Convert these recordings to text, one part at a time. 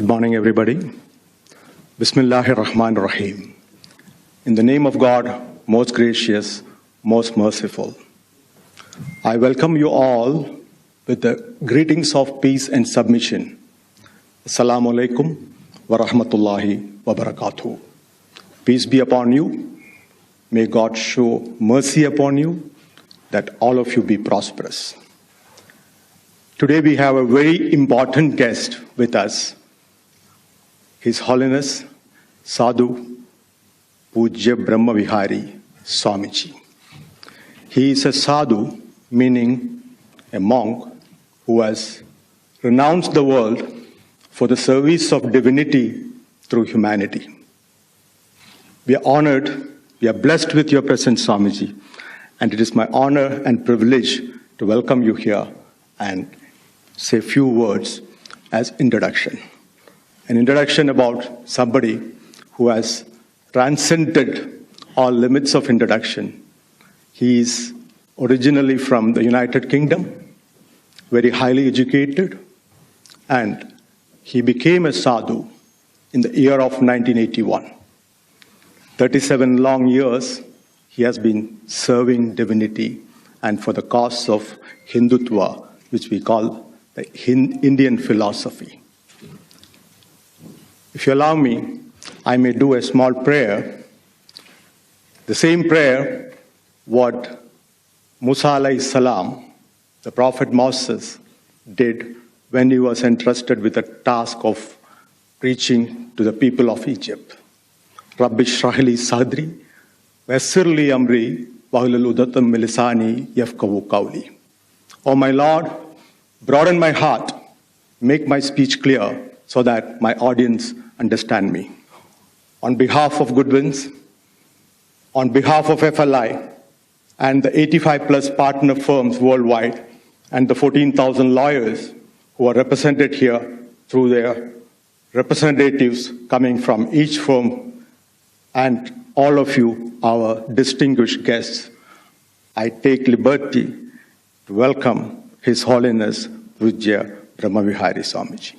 morning, everybody. Bismillahir Rahmanir Rahim. In the name of God, most gracious, most merciful. I welcome you all with the greetings of peace and submission. Assalamu alaikum wa rahmatullahi wa barakatuh. Peace be upon you. May God show mercy upon you, that all of you be prosperous. Today we have a very important guest with us, His Holiness Sadhu Pujya Brahmavihari Swamiji. He is a sadhu, meaning a monk who has renounced the world for the service of divinity through humanity. We are honored, we are blessed with your presence, Swamiji, and it is my honor and privilege to welcome you here and say a few words as introduction. An introduction about somebody who has transcended all limits of introduction. He is originally from the United Kingdom, very highly educated, and he became a sadhu in the year of 1981. 37 long years he has been serving divinity and for the cause of Hindutva, which we call the Indian philosophy. If you allow me, I may do a small prayer. The same prayer what Musa alayhi salam, the Prophet Moses, did when he was entrusted with the task of preaching to the people of Egypt. Rabbi shrah li sadri, yassir li amri, wahlul uqdatam min lisani yafqahu qawli. O my Lord, broaden my heart, make my speech clear so that my audience understand me. On behalf of Goodwins, on behalf of FLI, and the 85 plus partner firms worldwide, and the 14,000 lawyers who are represented here through their representatives coming from each firm, and all of you, our distinguished guests, I take liberty to welcome His Holiness Pujya Brahmavihari Swamiji.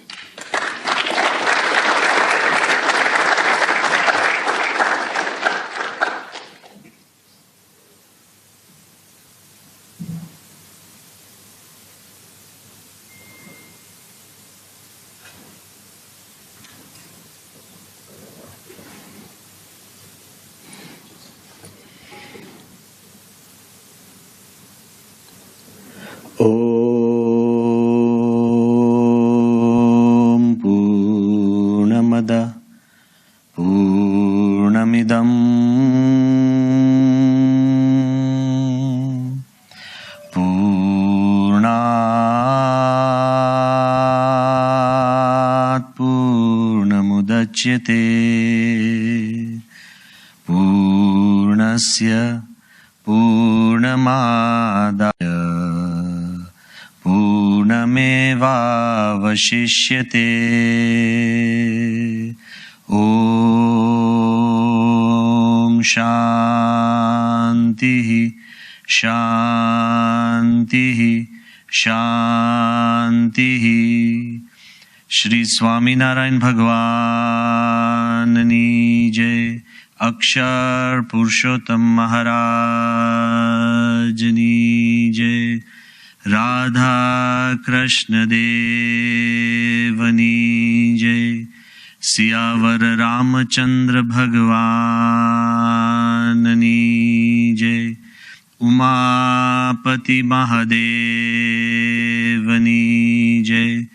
Om Purnamada Purnamidam Purnat Purnamudachyate Purnasya Purnamadaya Purnamevavashishyate. Om Shantihi Shantihi Shantihi. Shri Swaminarayan Bhagwan Jai. Akshar Purushottam Maharaj Jai. Radha Krishna Devani Jai. Siyavar Ramachandra Bhagwan Jai. Umapati Mahadevani Jai.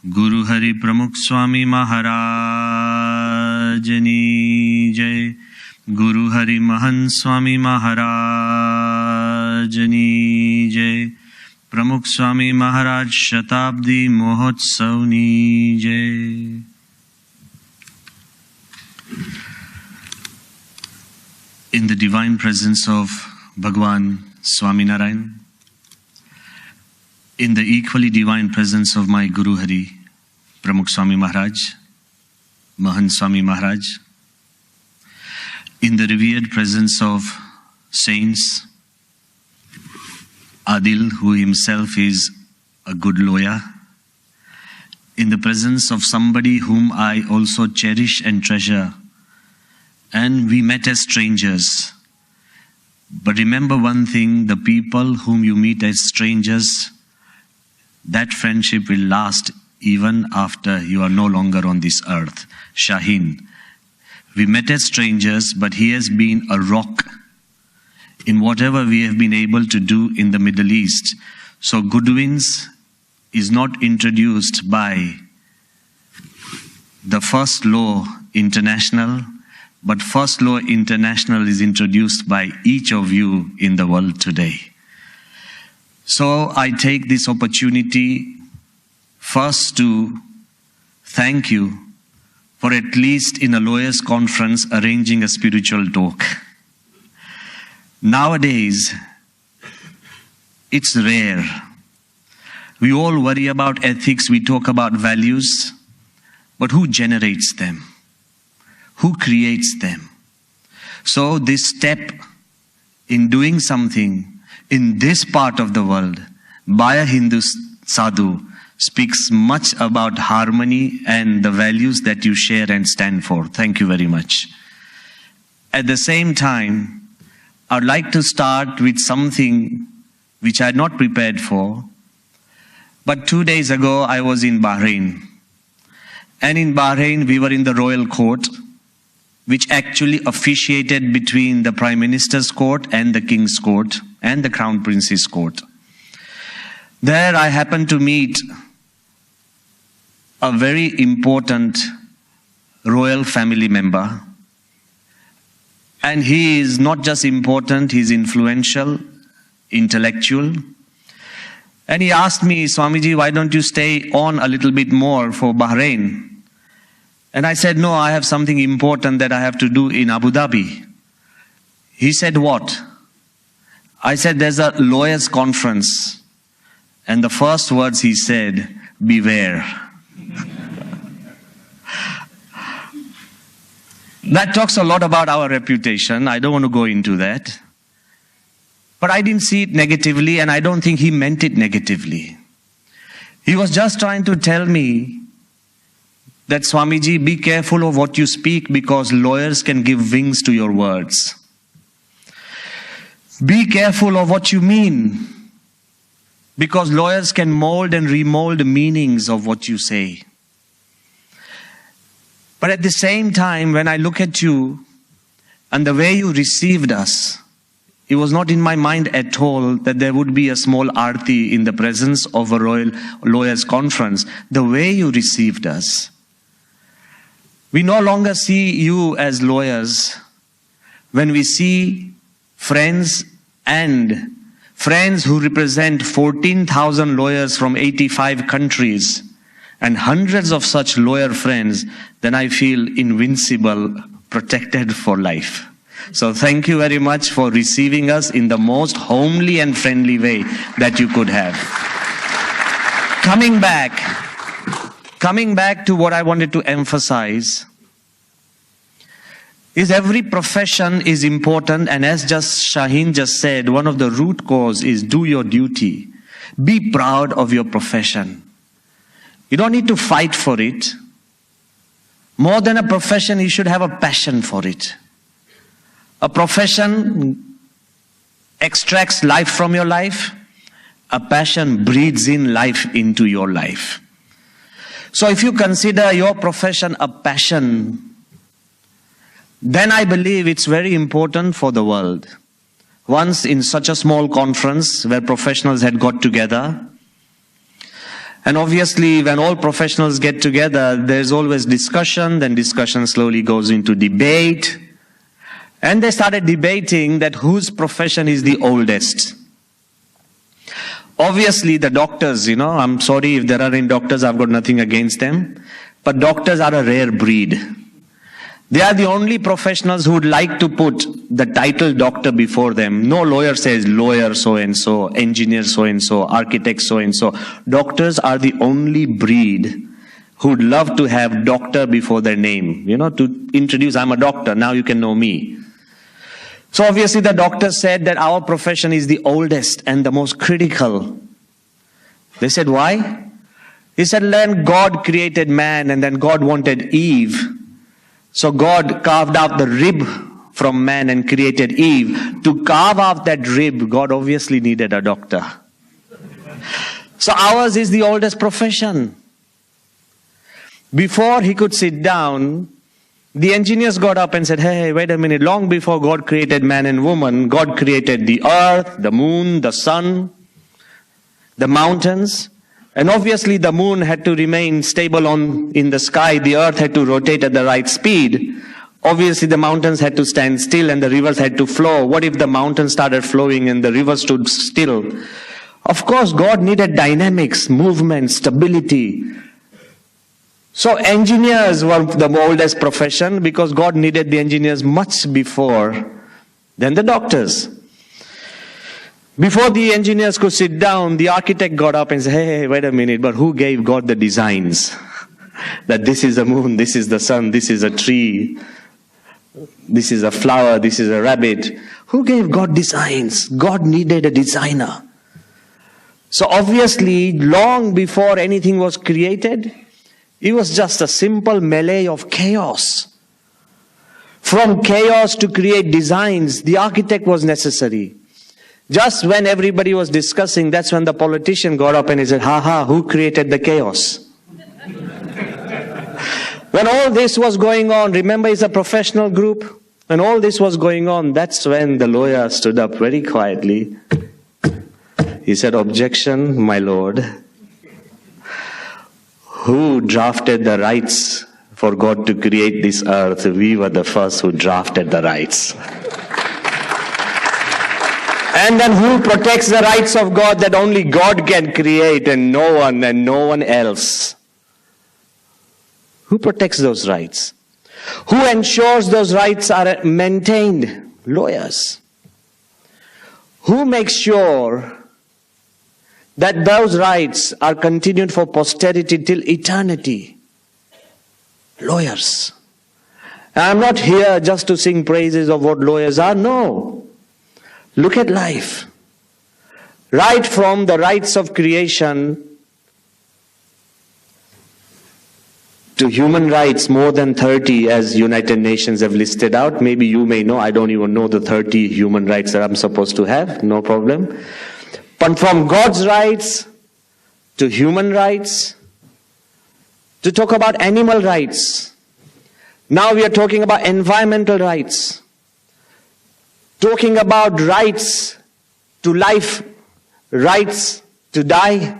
Guru Hari Pramukh Swami Maharaj Jai. Guru Hari Mahan Swami Maharaj Jai. Pramukh Swami Maharaj Shatabdi Mahotsav Jai. In the divine presence of Bhagwan Swaminarayan, in the equally divine presence of my Guru Hari, Pramukh Swami Maharaj, Mahan Swami Maharaj, in the revered presence of saints, Adil, who himself is a good lawyer, in the presence of somebody whom I also cherish and treasure. And we met as strangers. But remember one thing, the people whom you meet as strangers, that friendship will last even after you are no longer on this earth. Shaheen. We met as strangers, but he has been a rock in whatever we have been able to do in the Middle East. So Goodwins is not introduced by the First Law International, but First Law International is introduced by each of you in the world today. So I take this opportunity first to thank you for at least in a lawyers' conference arranging a spiritual talk. Nowadays, it's rare. We all worry about ethics, we talk about values, but who generates them? Who creates them? So this step in doing something in this part of the world by a Hindu sadhu speaks much about harmony and the values that you share and stand for. Thank you very much. At the same time, I'd like to start with something which I had not prepared for. But 2 days ago, I was in Bahrain. And in Bahrain, we were in the royal court, which actually officiated between the Prime Minister's court and the King's court and the Crown Prince's court. There I happened to meet a very important royal family member. And he is not just important, he's influential, intellectual. And he asked me, Swamiji, why don't you stay on a little bit more for Bahrain? And I said, no, I have something important that I have to do in Abu Dhabi. He said, what? I said, there's a lawyers' conference. And the first words he said, beware. That talks a lot about our reputation. I don't want to go into that. But I didn't see it negatively, and I don't think he meant it negatively. He was just trying to tell me that, Swamiji, be careful of what you speak because lawyers can give wings to your words. Be careful of what you mean because lawyers can mold and remold meanings of what you say. But at the same time, when I look at you and the way you received us, it was not in my mind at all that there would be a small arti in the presence of a royal lawyers' conference. The way you received us. We no longer see you as lawyers when we see friends and friends who represent 14,000 lawyers from 85 countries and hundreds of such lawyer friends, then I feel invincible, protected for life. So thank you very much for receiving us in the most homely and friendly way that you could have. Coming back to what I wanted to emphasize is every profession is important, and as Shaheen just said, one of the root cause is do your duty. Be proud of your profession. You don't need to fight for it. More than a profession, you should have a passion for it. A profession extracts life from your life. A passion breathes in life into your life. So if you consider your profession a passion, then I believe it's very important for the world. Once in such a small conference where professionals had got together, and obviously when all professionals get together, there's always discussion, then discussion slowly goes into debate. And they started debating that whose profession is the oldest. Obviously the doctors, I'm sorry if there are any doctors, I've got nothing against them. But doctors are a rare breed. They are the only professionals who would like to put the title doctor before them. No lawyer says lawyer so-and-so, engineer so-and-so, architect so-and-so. Doctors are the only breed who would love to have doctor before their name. To introduce, I'm a doctor, now you can know me. So obviously the doctor said that our profession is the oldest and the most critical. They said, why? He said, then God created man and then God wanted Eve. So God carved out the rib from man and created Eve. To carve out that rib, God obviously needed a doctor. So ours is the oldest profession. Before he could sit down, the engineers got up and said, hey, wait a minute. Long before God created man and woman, God created the earth, the moon, the sun, the mountains. And obviously the moon had to remain stable in the sky. The earth had to rotate at the right speed. Obviously the mountains had to stand still and the rivers had to flow. What if the mountains started flowing and the river stood still? Of course, God needed dynamics, movement, stability. So engineers were the oldest profession because God needed the engineers much before than the doctors. Before the engineers could sit down, the architect got up and said, hey, wait a minute, but who gave God the designs? That this is the moon, this is the sun, this is a tree, this is a flower, this is a rabbit. Who gave God designs? God needed a designer. So obviously, long before anything was created, it was just a simple melee of chaos. From chaos to create designs, the architect was necessary. Just when everybody was discussing, that's when the politician got up and he said, who created the chaos? When all this was going on, remember it's a professional group. When all this was going on, that's when the lawyer stood up very quietly. He said, objection, my lord. Who drafted the rights for God to create this earth? We were the first who drafted the rights. And then who protects the rights of God that only God can create and no one else? Who protects those rights? Who ensures those rights are maintained? Lawyers. Who makes sure that those rights are continued for posterity till eternity? Lawyers. I'm not here just to sing praises of what lawyers are. No. Look at life. Right from the rights of creation to human rights, more than 30 as United Nations have listed out. Maybe you may know, I don't even know the 30 human rights that I'm supposed to have, no problem. But from God's rights to human rights, to talk about animal rights. Now we are talking about environmental rights. Talking about rights to life, rights to die,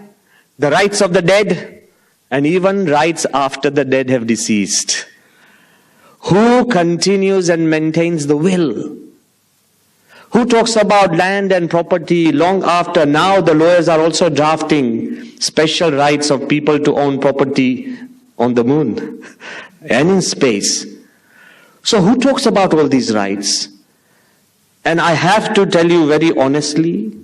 the rights of the dead, and even rights after the dead have deceased. Who continues and maintains the will? Who talks about land and property long after? Now the lawyers are also drafting special rights of people to own property on the moon and in space. So who talks about all these rights? And I have to tell you very honestly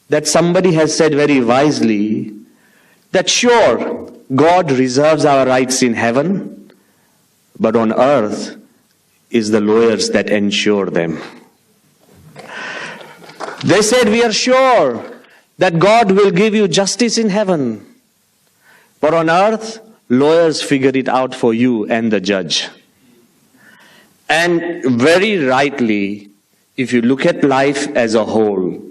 that somebody has said very wisely that sure, God reserves our rights in heaven, but on earth is the lawyers that ensure them. They said, we are sure that God will give you justice in heaven, but on earth, lawyers figure it out for you and the judge. And very rightly, if you look at life as a whole,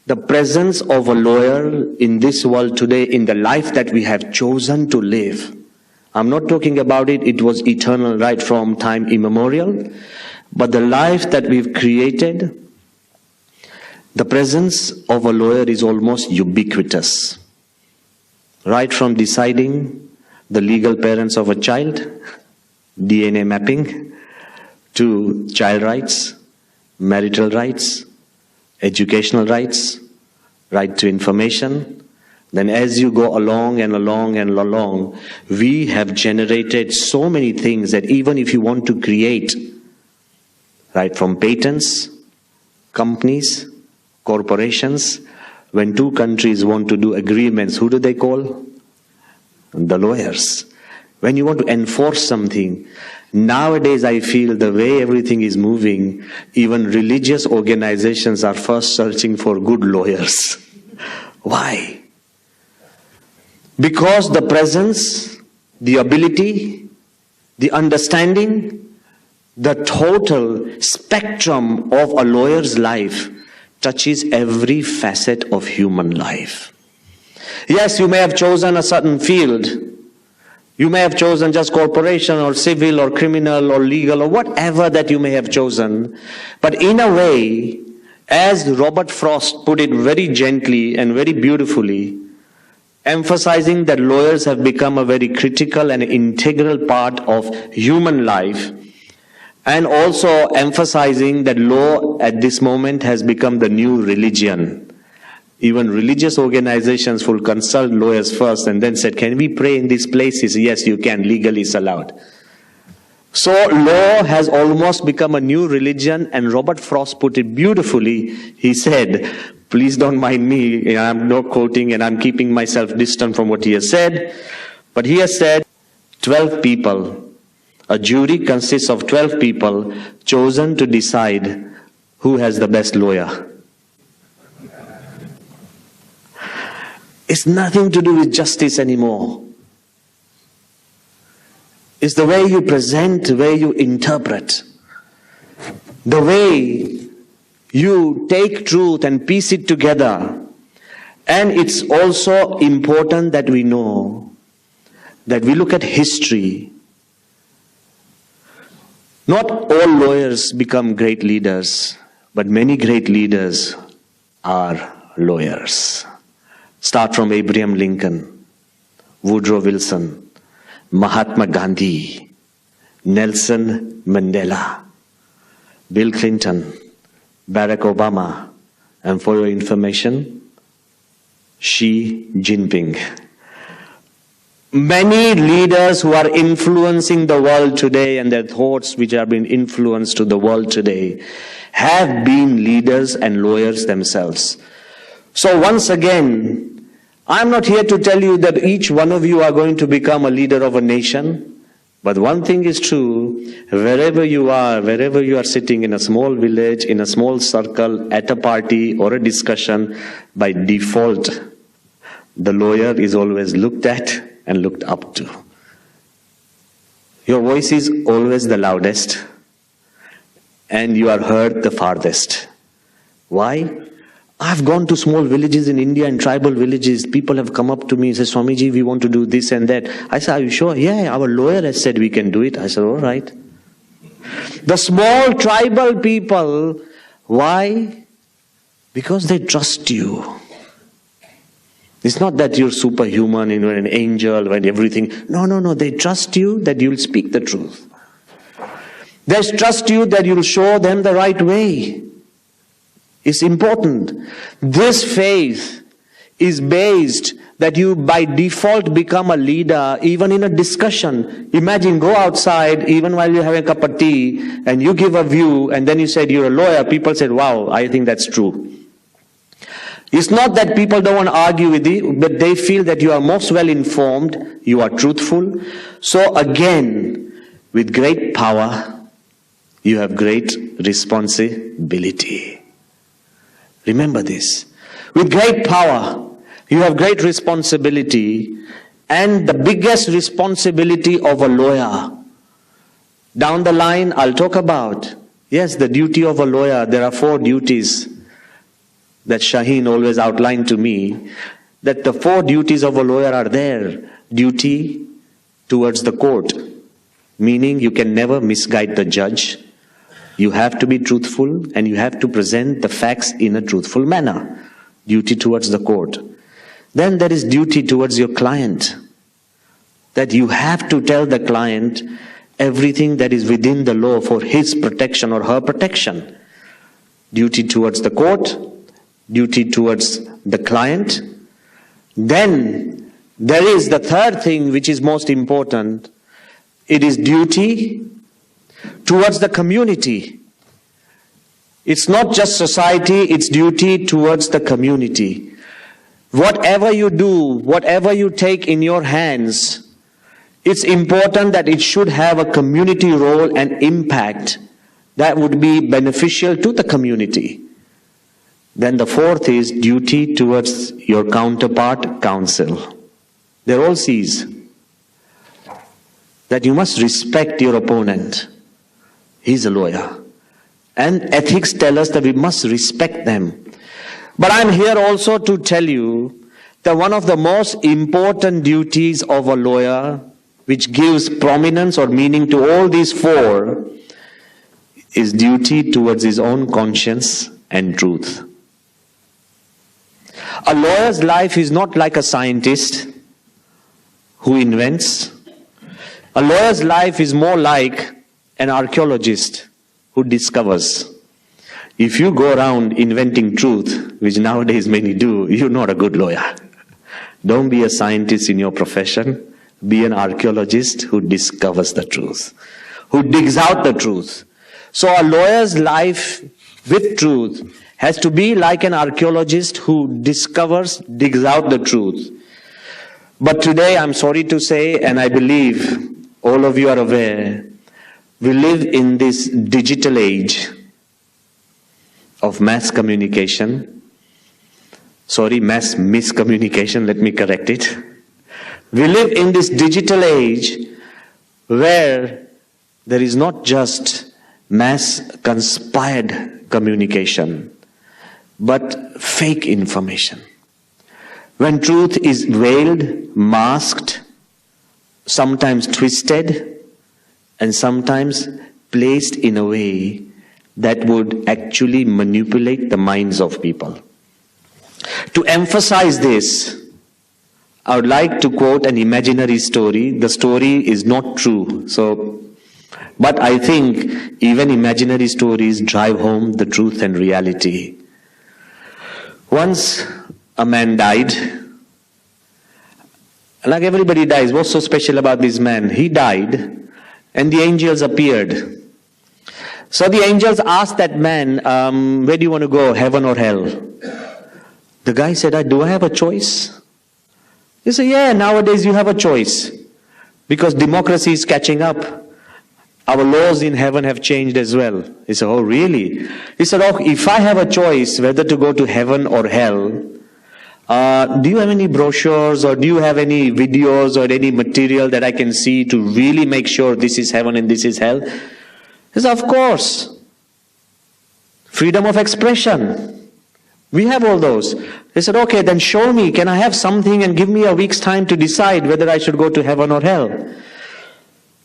the presence of a lawyer in this world today, in the life that we have chosen to live, I'm not talking about it, it was eternal right from time immemorial, but the life that we've created, the presence of a lawyer is almost ubiquitous. Right from deciding the legal parents of a child, DNA mapping, to child rights, marital rights, educational rights, right to information. Then as you go along and along and along, we have generated so many things that even if you want to create, right from patents, companies, corporations, when two countries want to do agreements, who do they call? The lawyers. When you want to enforce something, nowadays I feel the way everything is moving, even religious organizations are first searching for good lawyers. Why? Because the presence, the ability, the understanding, the total spectrum of a lawyer's life touches every facet of human life. Yes, you may have chosen a certain field. You may have chosen just corporation or civil or criminal or legal or whatever that you may have chosen. But in a way, as Robert Frost put it very gently and very beautifully, emphasizing that lawyers have become a very critical and integral part of human life, and also emphasizing that law at this moment has become the new religion. Even religious organizations will consult lawyers first and then said, can we pray in these places? Yes, you can, legally it's allowed. So law has almost become a new religion, and Robert Frost put it beautifully. He said, please don't mind me, I'm not quoting and I'm keeping myself distant from what he has said, but he has said 12 people, a jury consists of 12 people chosen to decide who has the best lawyer. It's nothing to do with justice anymore. It's the way you present, the way you interpret, the way you take truth and piece it together. And it's also important that we know that we look at history. Not all lawyers become great leaders, but many great leaders are lawyers. Start from Abraham Lincoln, Woodrow Wilson, Mahatma Gandhi, Nelson Mandela, Bill Clinton, Barack Obama, and for your information, Xi Jinping. Many leaders who are influencing the world today and their thoughts which have been influenced to the world today have been leaders and lawyers themselves. So once again, I'm not here to tell you that each one of you are going to become a leader of a nation. But one thing is true, wherever you are sitting in a small village, in a small circle, at a party or a discussion, by default, the lawyer is always looked at and looked up to. Your voice is always the loudest and you are heard the farthest. Why? I've gone to small villages in India and tribal villages. People have come up to me and said, Swamiji, we want to do this and that. I said, are you sure? Yeah, our lawyer has said we can do it. I said, all right. The small tribal people, why? Because they trust you. It's not that you're superhuman, an angel and everything. No, they trust you that you'll speak the truth. They trust you that you'll show them the right way. It's important. This faith is based that you by default become a leader even in a discussion. Imagine, go outside even while you're having a cup of tea and you give a view and then you said you're a lawyer. People said, wow, I think that's true. It's not that people don't want to argue with you, but they feel that you are most well informed, you are truthful. So again, with great power, you have great responsibility. Remember this. With great power, you have great responsibility, and the biggest responsibility of a lawyer. Down the line, I'll talk about, yes, the duty of a lawyer. There are 4 duties that Shaheen always outlined to me, that the 4 duties of a lawyer are there. Duty towards the court, meaning you can never misguide the judge. You have to be truthful and you have to present the facts in a truthful manner. Duty towards the court. Then there is duty towards your client. That you have to tell the client everything that is within the law for his protection or her protection. Duty towards the court. Duty towards the client. Then there is the third thing which is most important. It is duty towards the community. It's not just society, it's duty towards the community. Whatever you do, whatever you take in your hands, it's important that it should have a community role and impact that would be beneficial to the community. Then the 4th is duty towards your counterpart, counsel. They're all C's. That you must respect your opponent. He's a lawyer. And ethics tell us that we must respect them. But I'm here also to tell you that one of the most important duties of a lawyer, which gives prominence or meaning to all these four, is duty towards his own conscience and truth. A lawyer's life is not like a scientist who invents. A lawyer's life is more like an archaeologist who discovers. If you go around inventing truth, which nowadays many do, you're not a good lawyer. Don't be a scientist in your profession. Be an archaeologist who discovers the truth, who digs out the truth. So a lawyer's life with truth has to be like an archaeologist who discovers, digs out the truth. But today, I'm sorry to say, and I believe all of you are aware, we live in this digital age of mass communication. Sorry, mass miscommunication, let me correct it. We live in this digital age where there is not just mass conspired communication, but fake information. When truth is veiled, masked, sometimes twisted, and sometimes placed in a way that would actually manipulate the minds of people. To emphasize this, I would like to quote an imaginary story. The story is not true, but I think even imaginary stories drive home the truth and reality. Once a man died. Like everybody dies, what's so special about this man? He died, and the angels appeared. So the angels asked that man, where do you want to go, heaven or hell? The guy said, do I have a choice? He said, yeah, nowadays you have a choice. Because democracy is catching up. Our laws in heaven have changed as well. He said, oh really? He said, oh, if I have a choice whether to go to heaven or hell, do you have any brochures or do you have any videos or any material that I can see to really make sure this is heaven and this is hell? He said, of course. Freedom of expression. We have all those. They said, okay, then show me. Can I have something and give me a week's time to decide whether I should go to heaven or hell?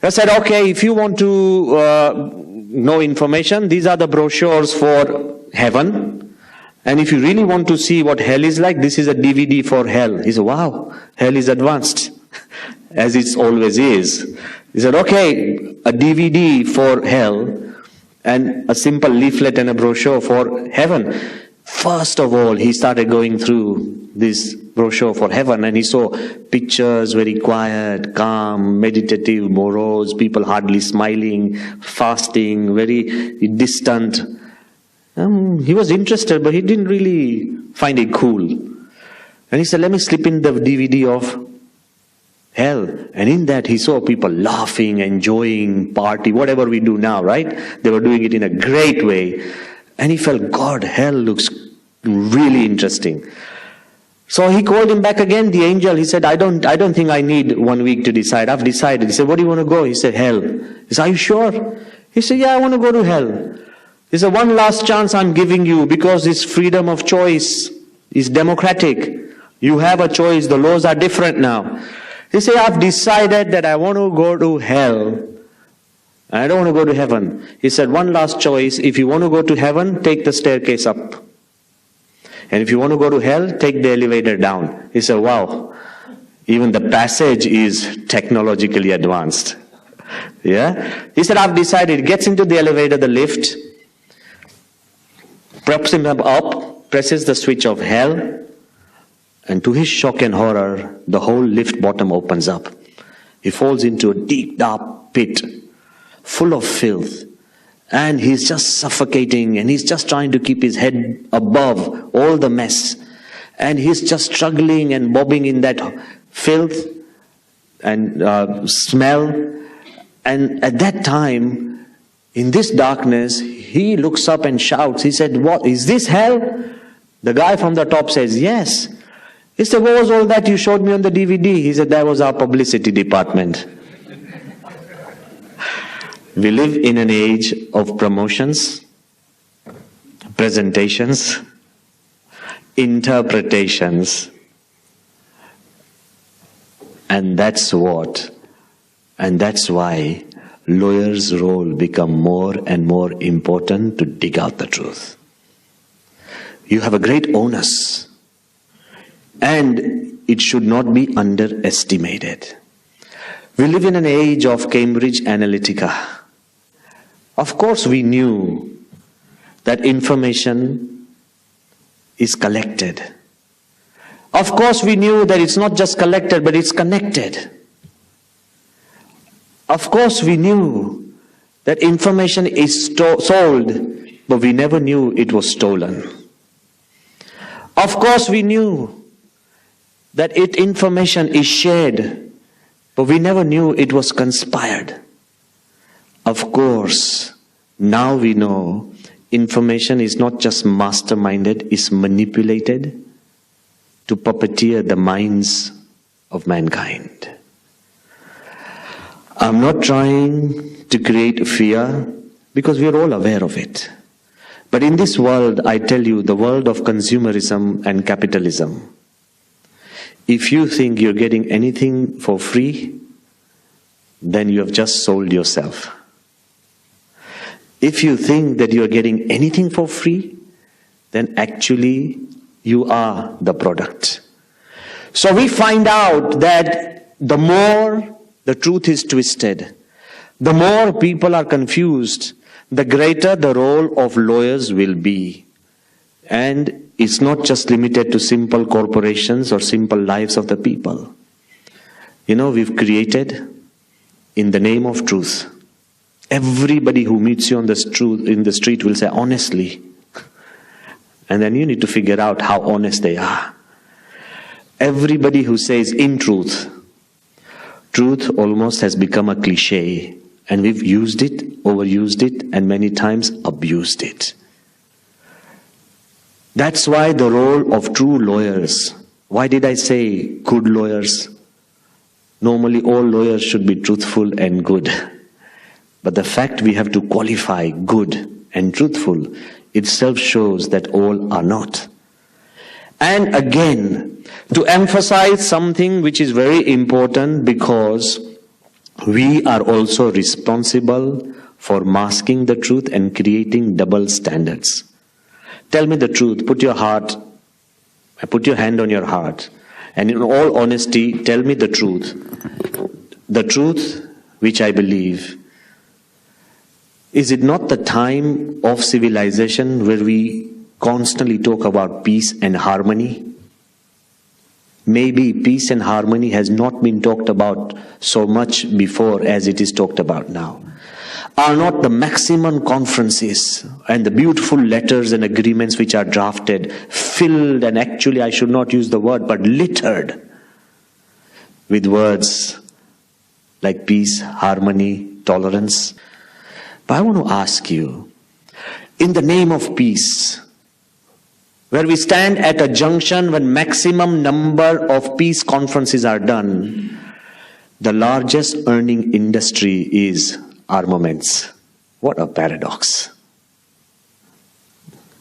I said, okay, if you want to know information, these are the brochures for heaven. And if you really want to see what hell is like, this is a DVD for hell. He said, wow, hell is advanced, as it always is. He said, okay, a DVD for hell and a simple leaflet and a brochure for heaven. First of all, he started going through this brochure for heaven and he saw pictures, very quiet, calm, meditative, morose, people hardly smiling, fasting, very distant. He was interested, but he didn't really find it cool. And he said, let me slip in the DVD of hell. And in that he saw people laughing, enjoying, party, whatever we do now, right? They were doing it in a great way. And he felt, God, hell looks really interesting. So he called him back again, the angel. He said, I don't think I need 1 week to decide. I've decided. He said, where do you want to go? He said, hell. He said, are you sure? He said, yeah, I want to go to hell. He said, one last chance I'm giving you because this freedom of choice is democratic. You have a choice. The laws are different now. He said, I've decided that I want to go to hell. I don't want to go to heaven. He said, one last choice. If you want to go to heaven, take the staircase up. And if you want to go to hell, take the elevator down. He said, wow, even the passage is technologically advanced. Yeah? He said, I've decided. Gets into the elevator, the lift, props him up, presses the switch of hell, and to his shock and horror, the whole lift bottom opens up. He falls into a deep, dark pit, full of filth. And he's just suffocating, and he's just trying to keep his head above all the mess. And he's just struggling and bobbing in that filth and smell. And at that time, in this darkness, he looks up and shouts. He said, what, is this hell? The guy from the top says, yes. He said, what was all that you showed me on the DVD? He said, that was our publicity department. We live in an age of promotions, presentations, interpretations. And that's why lawyers' role become more and more important to dig out the truth. You have a great onus, and it should not be underestimated. We live in an age of Cambridge Analytica. Of course, we knew that information is collected. Of course, we knew that it's not just collected, but it's connected. Of course, we knew that information is sold, but we never knew it was stolen. Of course, we knew that information is shared, but we never knew it was conspired. Of course, now we know information is not just masterminded, it's manipulated to puppeteer the minds of mankind. I'm not trying to create fear, because we are all aware of it. But in this world, I tell you, the world of consumerism and capitalism, if you think you're getting anything for free, then you have just sold yourself. If you think that you're getting anything for free, then actually you are the product. So we find out that the more the truth is twisted, the more people are confused, the greater the role of lawyers will be. And it's not just limited to simple corporations or simple lives of the people. You know, we've created, in the name of truth, everybody who meets you in the street will say, honestly. And then you need to figure out how honest they are. Everybody who says, in truth, truth almost has become a cliche. And we've used it, overused it, and many times abused it. That's why the role of true lawyers, why did I say good lawyers? Normally all lawyers should be truthful and good. But the fact we have to qualify good and truthful itself shows that all are not. And again, to emphasize something which is very important, because we are also responsible for masking the truth and creating double standards. Tell me the truth, put your hand on your heart, and in all honesty, tell me the truth. The truth which I believe. Is it not the time of civilization where we constantly talk about peace and harmony? Maybe peace and harmony has not been talked about so much before as it is talked about now. Are not the maximum conferences and the beautiful letters and agreements which are drafted filled, and actually I should not use the word, but littered with words like peace, harmony, tolerance? But I want to ask you, in the name of peace, where we stand at a junction when maximum number of peace conferences are done, the largest earning industry is armaments. What a paradox.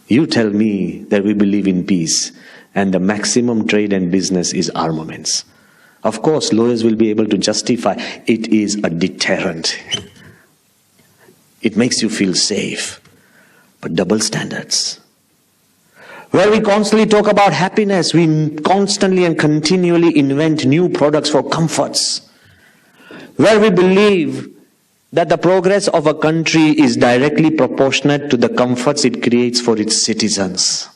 You tell me that we believe in peace, and the maximum trade and business is armaments. Of course, lawyers will be able to justify it is a deterrent. It makes you feel safe. But double standards. Where we constantly talk about happiness, we constantly and continually invent new products for comforts. Where we believe that the progress of a country is directly proportionate to the comforts it creates for its citizens.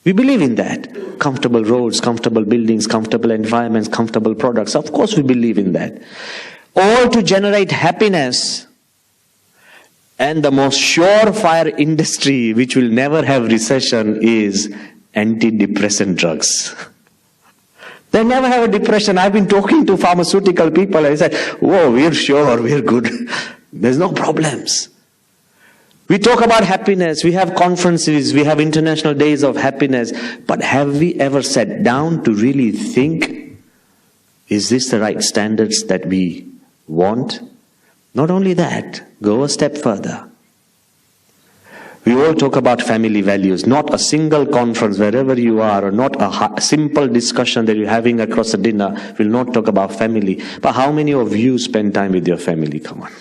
We believe in that. Comfortable roads, comfortable buildings, comfortable environments, comfortable products. Of course we believe in that. All to generate happiness. And the most surefire industry which will never have recession is antidepressant drugs. They never have a depression. I've been talking to pharmaceutical people and they said, whoa, we're sure, we're good. There's no problems. We talk about happiness, we have conferences, we have international days of happiness, but have we ever sat down to really think, is this the right standards that we want? Not only that, go a step further. We all talk about family values. Not a single conference, wherever you are, or not a simple discussion that you're having across a dinner will not talk about family. But how many of you spend time with your family? Come on.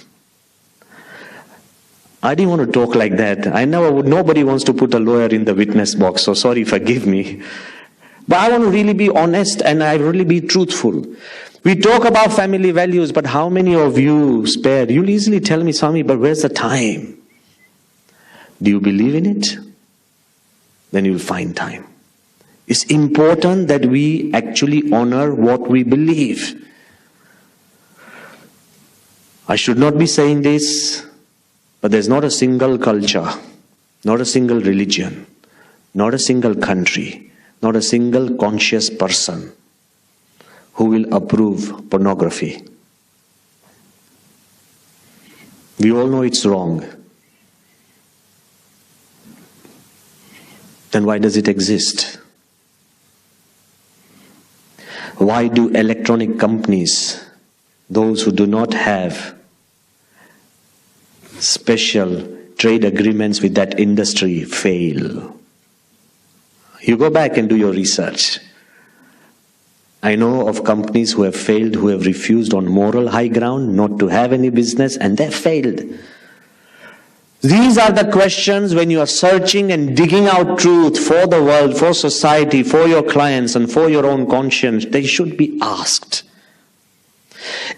I didn't want to talk like that. I know nobody wants to put a lawyer in the witness box, so sorry, forgive me. But I want to really be honest and I really be truthful. We talk about family values, but how many of you spare? You'll easily tell me, Swami, but where's the time? Do you believe in it? Then you'll find time. It's important that we actually honor what we believe. I should not be saying this, but there's not a single culture, not a single religion, not a single country, not a single conscious person who will approve pornography. We all know it's wrong. Then why does it exist? Why do electronic companies, those who do not have special trade agreements with that industry, fail? You go back and do your research. I know of companies who have failed, who have refused on moral high ground not to have any business, and they failed. These are the questions when you are searching and digging out truth for the world, for society, for your clients, and for your own conscience. They should be asked.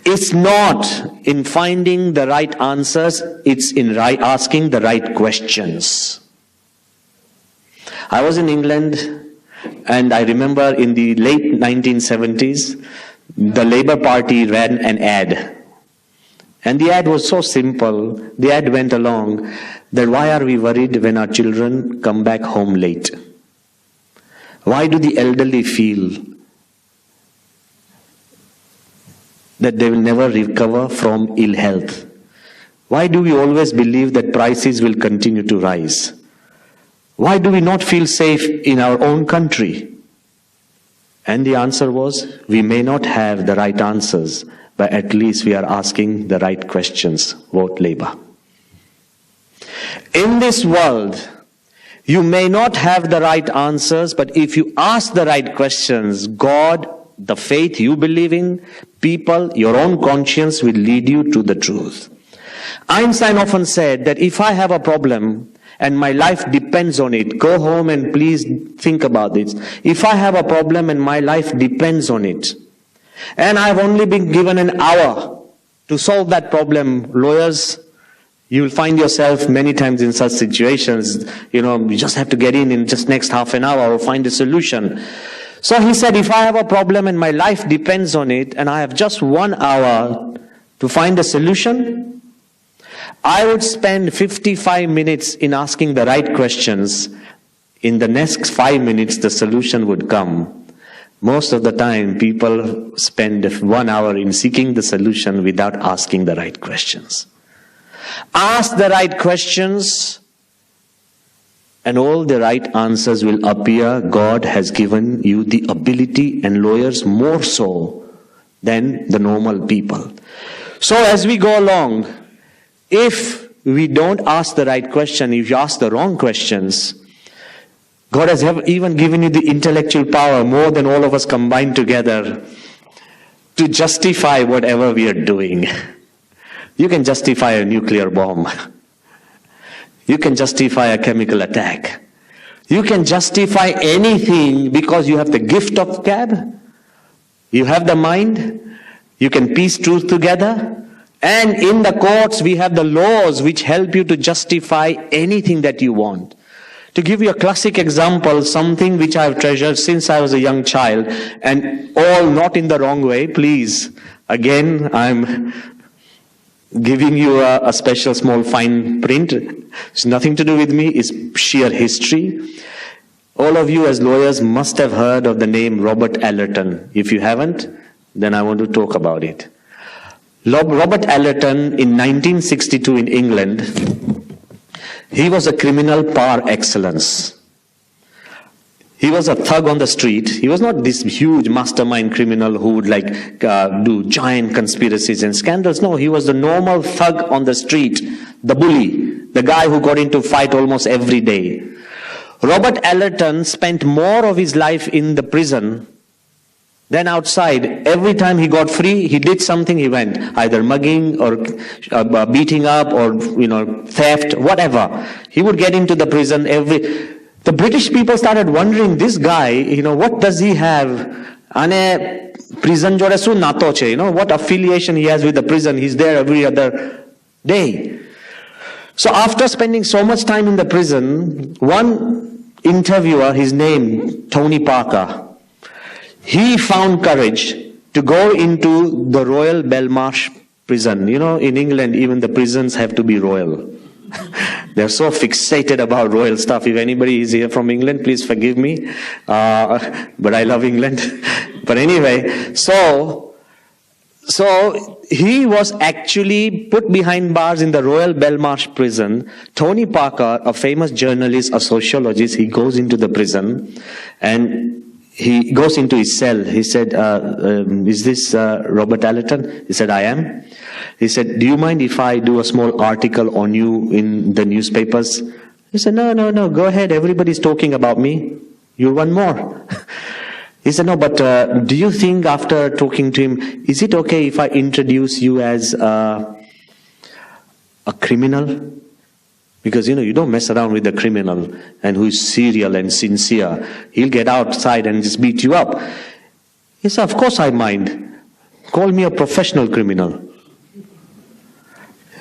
It's not in finding the right answers, it's in asking the right questions. I was in England, and I remember in the late 1970s, the Labour Party ran an ad. And the ad was so simple, the ad went along, that why are we worried when our children come back home late? Why do the elderly feel that they will never recover from ill health? Why do we always believe that prices will continue to rise? Why do we not feel safe in our own country? And the answer was, we may not have the right answers, but at least we are asking the right questions. Vote Labour. In this world, you may not have the right answers, but if you ask the right questions, God, the faith you believe in, people, your own conscience will lead you to the truth. Einstein often said that if I have a problem and my life depends on it, go home and please think about this. If I have a problem and my life depends on it, and I've only been given an hour to solve that problem, lawyers, you will find yourself many times in such situations, you just have to get in just next half an hour or find a solution. So he said, if I have a problem and my life depends on it, and I have just 1 hour to find a solution, I would spend 55 minutes in asking the right questions. In the next 5 minutes, the solution would come. Most of the time, people spend 1 hour in seeking the solution without asking the right questions. Ask the right questions, and all the right answers will appear. God has given you the ability, and lawyers more so than the normal people. So as we go along, if we don't ask the right question, if you ask the wrong questions, God has even given you the intellectual power, more than all of us combined together, to justify whatever we are doing. You can justify a nuclear bomb. You can justify a chemical attack. You can justify anything because you have the gift of gab. You have the mind. You can piece truth together. And in the courts, we have the laws which help you to justify anything that you want. To give you a classic example, something which I have treasured since I was a young child, and all not in the wrong way, please. Again, I'm giving you a special small fine print. It's nothing to do with me, it's sheer history. All of you as lawyers must have heard of the name Robert Allerton. If you haven't, then I want to talk about it. Robert Allerton in 1962 in England, He was a criminal par excellence. He was a thug on the street. He was not this huge mastermind criminal who would do giant conspiracies and scandals. No, he was the normal thug on the street, the bully, the guy who got into fight almost every day. Robert Allerton spent more of his life in the prison than outside. Every time he got free, he did something, he went. Either mugging or beating up or, theft, whatever. He would get into the prison The British people started wondering, this guy, what does he have? Prison jode su nato che, what affiliation he has with the prison. He's there every other day. So after spending so much time in the prison, one interviewer, his name, Tony Parker, he found courage to go into the Royal Belmarsh prison. In England, even the prisons have to be royal. They're so fixated about royal stuff. If anybody is here from England, please forgive me. But I love England. But anyway, so he was actually put behind bars in the Royal Belmarsh prison. Tony Parker, a famous journalist, a sociologist, he goes into the prison and he goes into his cell. He said, is this Robert Allerton? He said, I am. He said, do you mind if I do a small article on you in the newspapers? He said, no, go ahead. Everybody's talking about me. You're one more. He said, no, but do you think after talking to him, is it okay if I introduce you as a criminal? Because, you don't mess around with a criminal and who's serial and sincere. He'll get outside and just beat you up. He said, of course I mind. Call me a professional criminal.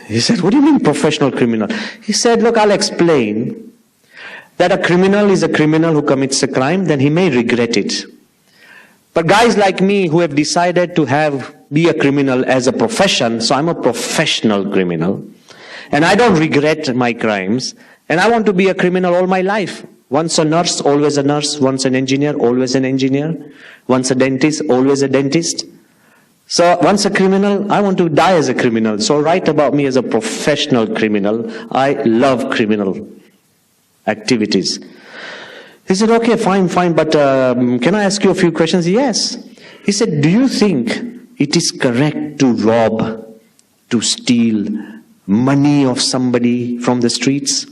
He said, what do you mean professional criminal? He said, look, I'll explain that a criminal is a criminal who commits a crime, then he may regret it. But guys like me who have decided to be a criminal as a profession, so I'm a professional criminal, and I don't regret my crimes, and I want to be a criminal all my life. Once a nurse, always a nurse. Once an engineer, always an engineer. Once a dentist, always a dentist. So once a criminal, I want to die as a criminal. So write about me as a professional criminal. I love criminal activities. He said, okay, fine, but can I ask you a few questions? Yes. He said, do you think it is correct to rob, to steal money of somebody from the streets?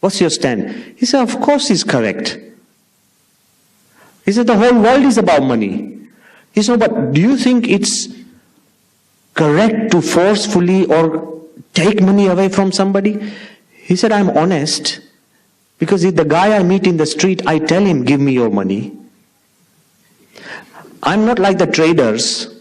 What's your stand? He said, of course it's correct. He said, the whole world is about money. He said, but do you think it's correct to forcefully or take money away from somebody? He said, I'm honest. Because if the guy I meet in the street, I tell him, give me your money. I'm not like the traders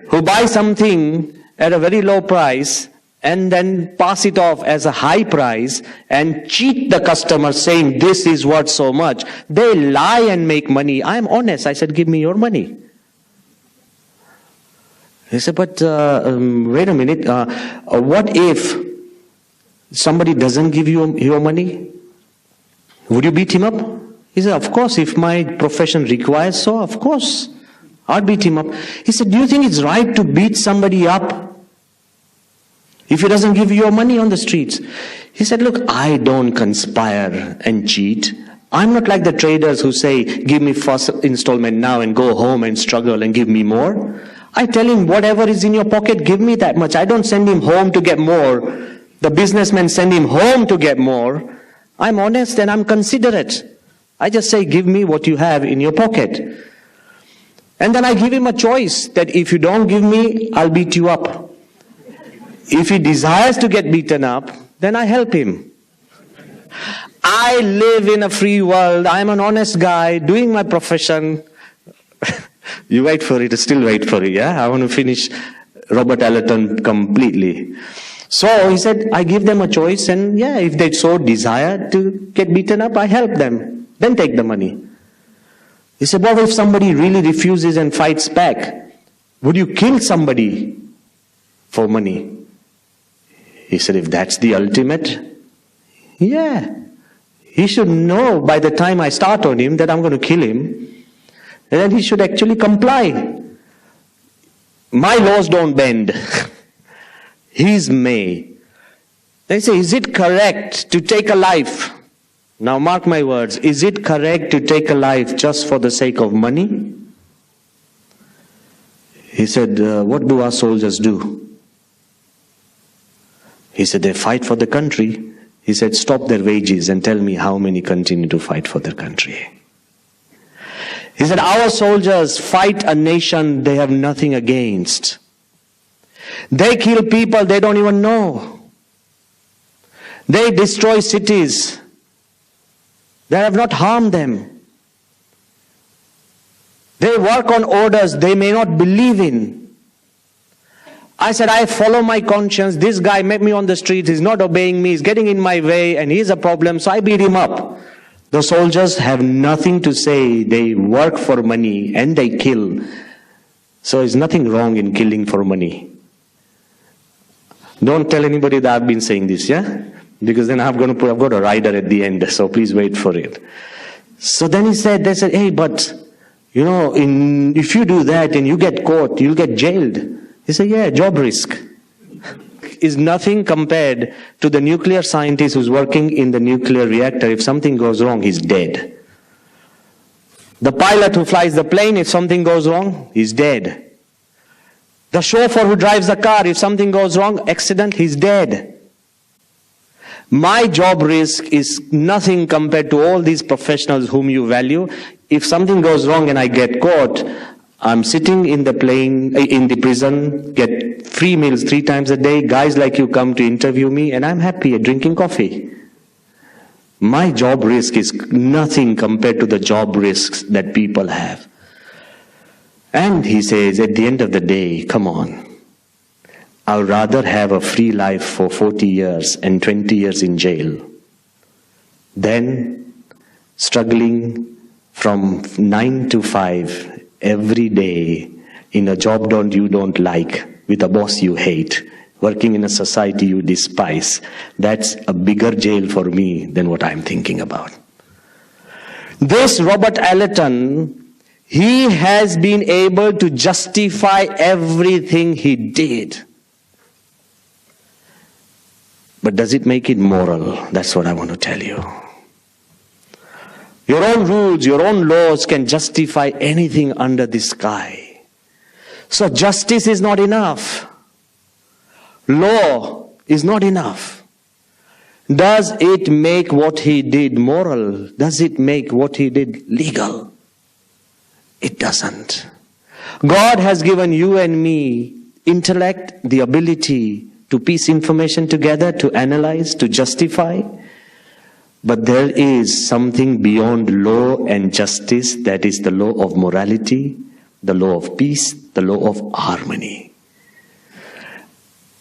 who buy something at a very low price and then pass it off as a high price and cheat the customer saying this is worth so much. They lie and make money. I'm honest. I said, give me your money. He said, but wait a minute. What if somebody doesn't give you your money? Would you beat him up? He said, of course, if my profession requires so, of course, I'd beat him up. He said, do you think it's right to beat somebody up if he doesn't give you your money on the streets? He said, look, I don't conspire and cheat. I'm not like the traders who say, give me first installment now and go home and struggle and give me more. I tell him, whatever is in your pocket, give me that much. I don't send him home to get more. The businessmen send him home to get more. I'm honest and I'm considerate. I just say, give me what you have in your pocket. And then I give him a choice that if you don't give me, I'll beat you up. If he desires to get beaten up, then I help him. I live in a free world. I'm an honest guy doing my profession. You wait for it, still wait for it, yeah? I want to finish Robert Allerton completely. So he said, I give them a choice and yeah, if they so desire to get beaten up, I help them. Then take the money. He said, what if somebody really refuses and fights back? Would you kill somebody for money? He said, if that's the ultimate, yeah. He should know by the time I start on him that I'm going to kill him. And then he should actually comply. My laws don't bend. His may. They say, is it correct to take a life? Now mark my words, is it correct to take a life just for the sake of money? He said, what do our soldiers do? He said, they fight for the country. He said, stop their wages and tell me how many continue to fight for their country. He said, our soldiers fight a nation they have nothing against. They kill people they don't even know. They destroy cities that have not harmed them. They work on orders they may not believe in. I said, I follow my conscience. This guy met me on the street. He's not obeying me. He's getting in my way and he's a problem. So I beat him up. The soldiers have nothing to say. They work for money and they kill. So there's nothing wrong in killing for money. Don't tell anybody that I've been saying this, yeah? Because then I've got a rider at the end. So please wait for it. So then they said, hey, but you know, if you do that and you get caught, you'll get jailed. He said, yeah, job risk is nothing compared to the nuclear scientist who's working in the nuclear reactor. If something goes wrong, he's dead. The pilot who flies the plane, if something goes wrong, he's dead. The chauffeur who drives the car, if something goes wrong, accident, he's dead. My job risk is nothing compared to all these professionals whom you value. If something goes wrong and I get caught, I'm sitting in the plane, in the prison, get free meals 3 times a day. Guys like you come to interview me and I'm happy at drinking coffee. My job risk is nothing compared to the job risks that people have. And he says, at the end of the day, come on. I'll rather have a free life for 40 years and 20 years in jail than struggling from 9 to 5 every day in a job you don't like, with a boss you hate, working in a society you despise. That's a bigger jail for me than what I'm thinking about. This Robert Allerton, he has been able to justify everything he did. But does it make it moral? That's what I want to tell you. Your own rules, your own laws can justify anything under the sky. So justice is not enough. Law is not enough. Does it make what he did moral? Does it make what he did legal? It doesn't. God has given you and me intellect, the ability to piece information together, to analyze, to justify. But there is something beyond law and justice, that is the law of morality, the law of peace, the law of harmony.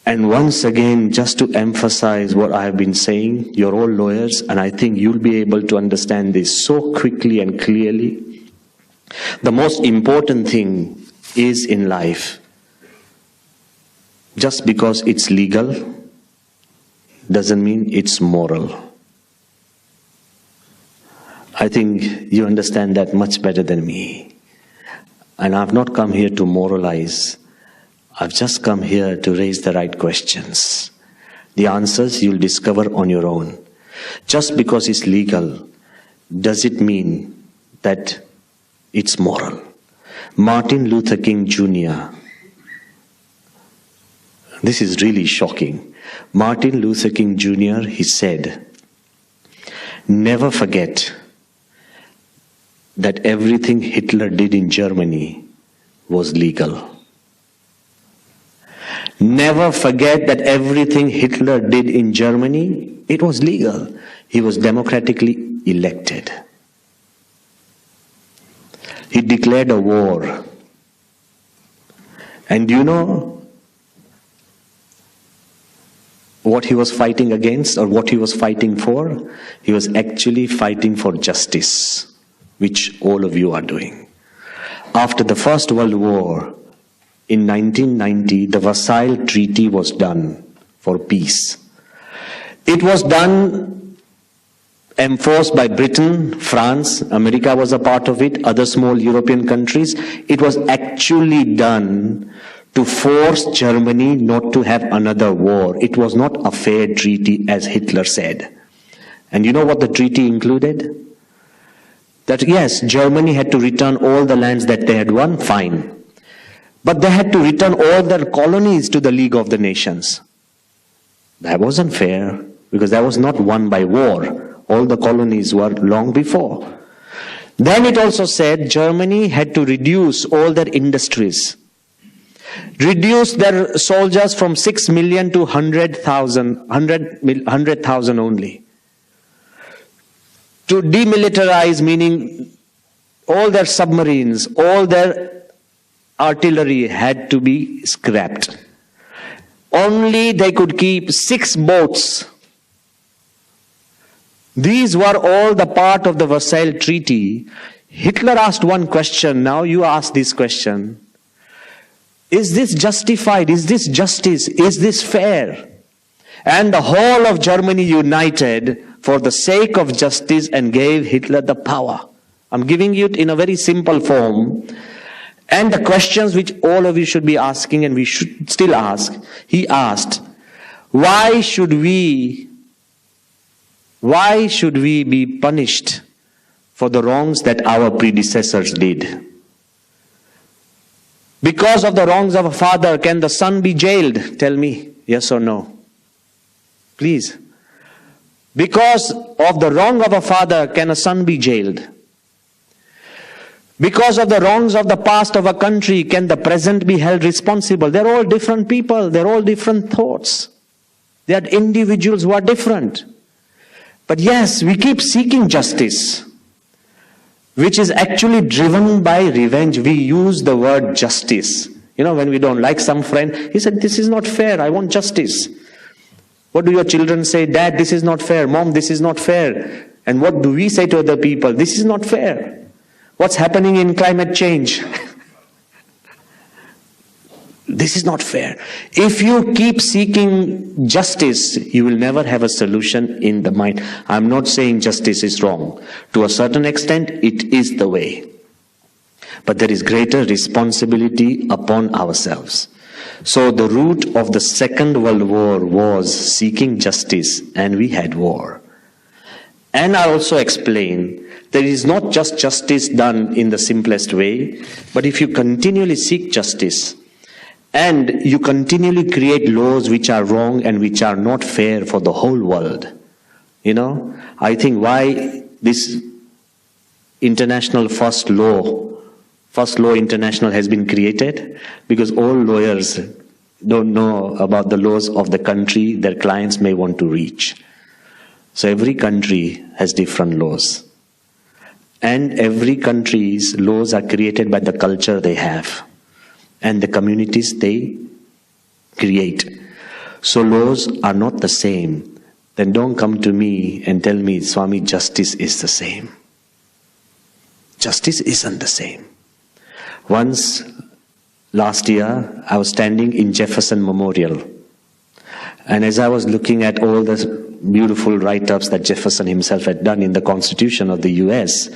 And once again, just to emphasize what I have been saying, you're all lawyers, and I think you'll be able to understand this so quickly and clearly. The most important thing is in life, just because it's legal doesn't mean it's moral. I think you understand that much better than me. And I've not come here to moralize. I've just come here to raise the right questions. The answers you'll discover on your own. Just because it's legal, does it mean that it's moral? Martin Luther King Jr. This is really shocking. Martin Luther King Jr., he said, never forget that everything Hitler did in Germany was legal. Never forget that everything Hitler did in Germany, it was legal. He was democratically elected. He declared a war. And do you know what he was fighting against, or what he was fighting for? He was actually fighting for justice, which all of you are doing. After the First World War, in 1990, the Versailles Treaty was done for peace. It was done, enforced by Britain, France, America was a part of it, other small European countries. It was actually done to force Germany not to have another war. It was not a fair treaty, as Hitler said. And you know what the treaty included? That yes, Germany had to return all the lands that they had won, fine. But they had to return all their colonies to the League of the Nations. That wasn't fair, because that was not won by war. All the colonies were long before. Then it also said Germany had to reduce all their industries. Reduce their soldiers from 6 million to 100,000 only. To demilitarize, meaning all their submarines, all their artillery had to be scrapped. Only they could keep 6 boats. These were all the part of the Versailles Treaty. Hitler asked one question, now you ask this question. Is this justified? Is this justice? Is this fair? And the whole of Germany united for the sake of justice and gave Hitler the power. I'm giving you it in a very simple form. And the questions which all of you should be asking, and we should still ask, he asked, why should we be punished for the wrongs that our predecessors did? Because of the wrongs of a father, can the son be jailed? Tell me, yes or no? Please. Because of the wrong of a father, can a son be jailed? Because of the wrongs of the past of a country, can the present be held responsible? They're all different people. They're all different thoughts. They are individuals who are different. But yes, we keep seeking justice, which is actually driven by revenge. We use the word justice. You know, when we don't like some friend, he said, this is not fair. I want justice. What do your children say? Dad, this is not fair. Mom, this is not fair. And what do we say to other people? This is not fair. What's happening in climate change? This is not fair. If you keep seeking justice, you will never have a solution in the mind. I'm not saying justice is wrong. To a certain extent, it is the way. But there is greater responsibility upon ourselves. So the root of the Second World War was seeking justice, and we had war. And I also explained there is not just justice done in the simplest way, but if you continually seek justice and you continually create laws which are wrong and which are not fair for the whole world, you know, I think why this international first law international has been created, because all lawyers don't know about the laws of the country their clients may want to reach. So every country has different laws. And every country's laws are created by the culture they have and the communities they create. So laws are not the same. Then don't come to me and tell me, Swami, justice is the same. Justice isn't the same. Once, last year, I was standing in Jefferson Memorial. And as I was looking at all the beautiful write-ups that Jefferson himself had done in the Constitution of the US,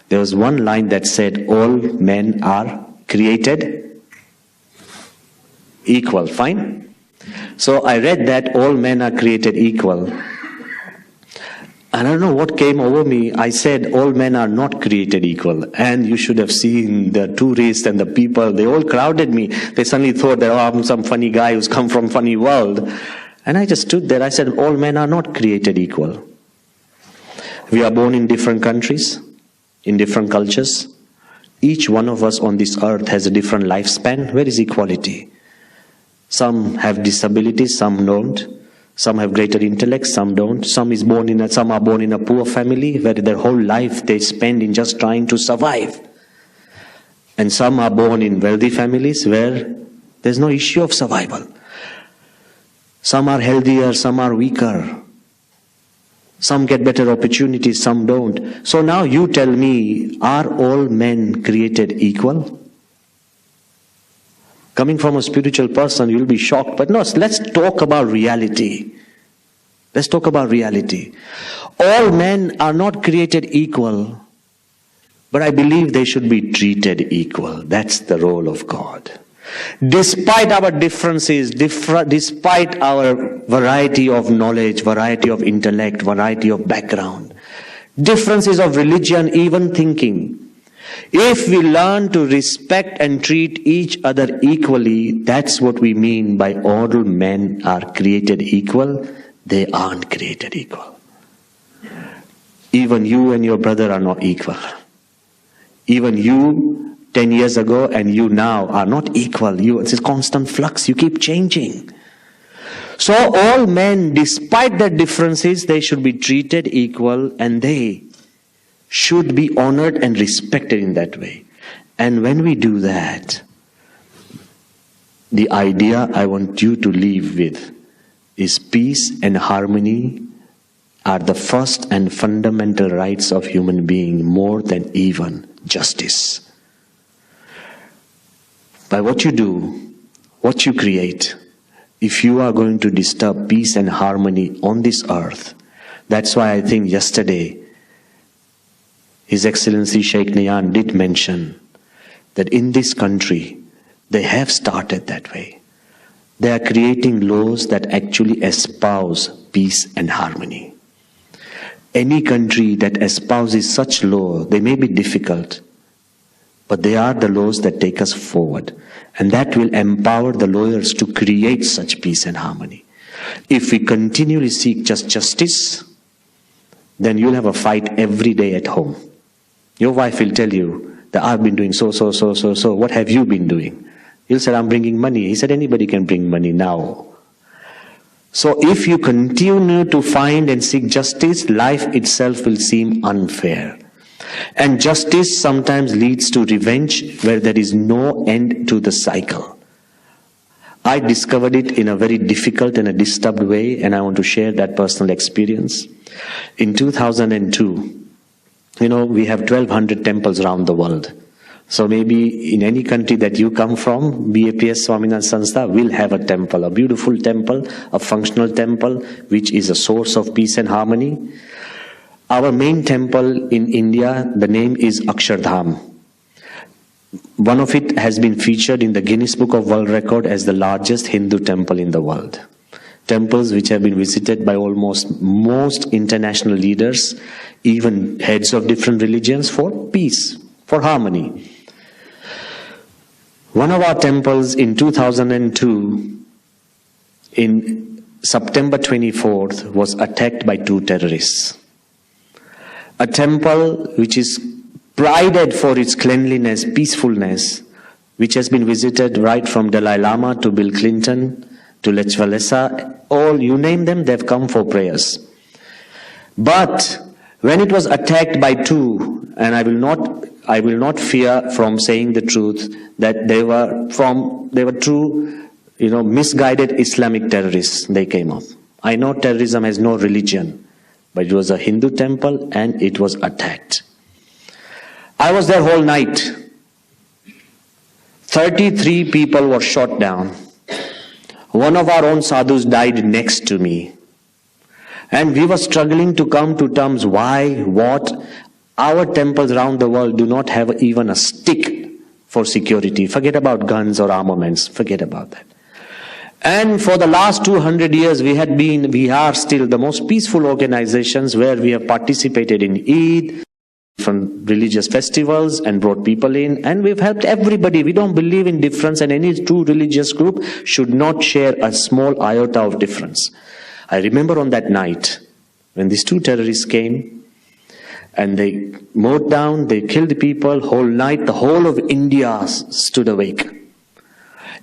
there was one line that said, all men are created equal. Fine? So I read that all men are created equal. And I don't know what came over me. I said, all men are not created equal. And you should have seen the tourists and the people. They all crowded me. They suddenly thought that, oh, I'm some funny guy who's come from funny world. And I just stood there. I said, all men are not created equal. We are born in different countries, in different cultures. Each one of us on this earth has a different lifespan. Where is equality? Some have disabilities, some don't. Some have greater intellect, some don't. Some are born in a poor family where their whole life they spend in just trying to survive. And some are born in wealthy families where there's no issue of survival. Some are healthier, some are weaker. Some get better opportunities, some don't. So now you tell me, are all men created equal? Coming from a spiritual person, you'll be shocked. But no, let's talk about reality. Let's talk about reality. All men are not created equal, but I believe they should be treated equal. That's the role of God. Despite our differences, despite our variety of knowledge, variety of intellect, variety of background, differences of religion, even thinking, if we learn to respect and treat each other equally, that's what we mean by all men are created equal. They aren't created equal. Even you and your brother are not equal. Even you 10 years ago and you now are not equal. It's a constant flux. You keep changing. So all men, despite their differences, they should be treated equal, and they should be honored and respected in that way. And when we do that, the idea I want you to leave with is peace and harmony are the first and fundamental rights of human being, more than even justice. By what you do, what you create, if you are going to disturb peace and harmony on this earth, that's why I think yesterday His Excellency Sheikh Nayan did mention that in this country, they have started that way. They are creating laws that actually espouse peace and harmony. Any country that espouses such law, they may be difficult, but they are the laws that take us forward. And that will empower the lawyers to create such peace and harmony. If we continually seek just justice, then you'll have a fight every day at home. Your wife will tell you that I've been doing so. What have you been doing? You'll say, I'm bringing money. He said, anybody can bring money now. So if you continue to find and seek justice, life itself will seem unfair. And justice sometimes leads to revenge where there is no end to the cycle. I discovered it in a very difficult and a disturbed way, and I want to share that personal experience. In 2002, we have 1,200 temples around the world. So maybe in any country that you come from, BAPS Swaminathan Sanstha will have a temple, a beautiful temple, a functional temple, which is a source of peace and harmony. Our main temple in India, the name is Akshardham. One of it has been featured in the Guinness Book of World Record as the largest Hindu temple in the world. Temples which have been visited by almost most international leaders, even heads of different religions, for peace, for harmony. One of our temples in 2002, in September 24th, was attacked by 2 terrorists. A temple which is prided for its cleanliness, peacefulness, which has been visited right from Dalai Lama to Bill Clinton to Lech Walesa, all, you name them, they've come for prayers. But when it was attacked by 2, and I will not fear from saying the truth, that they were true, misguided Islamic terrorists, they came up. I know terrorism has no religion, but it was a Hindu temple and it was attacked. I was there whole night. 33 people were shot down. One of our own sadhus died next to me. And we were struggling to come to terms why, what. Our temples around the world do not have even a stick for security. Forget about guns or armaments. Forget about that. And for the last 200 years, we are still the most peaceful organizations where we have participated in Eid, different religious festivals, and brought people in. And we've helped everybody. We don't believe in difference, and any true religious group should not share a small iota of difference. I remember on that night when these 2 terrorists came, and they mowed down, they killed people, whole night, the whole of India stood awake.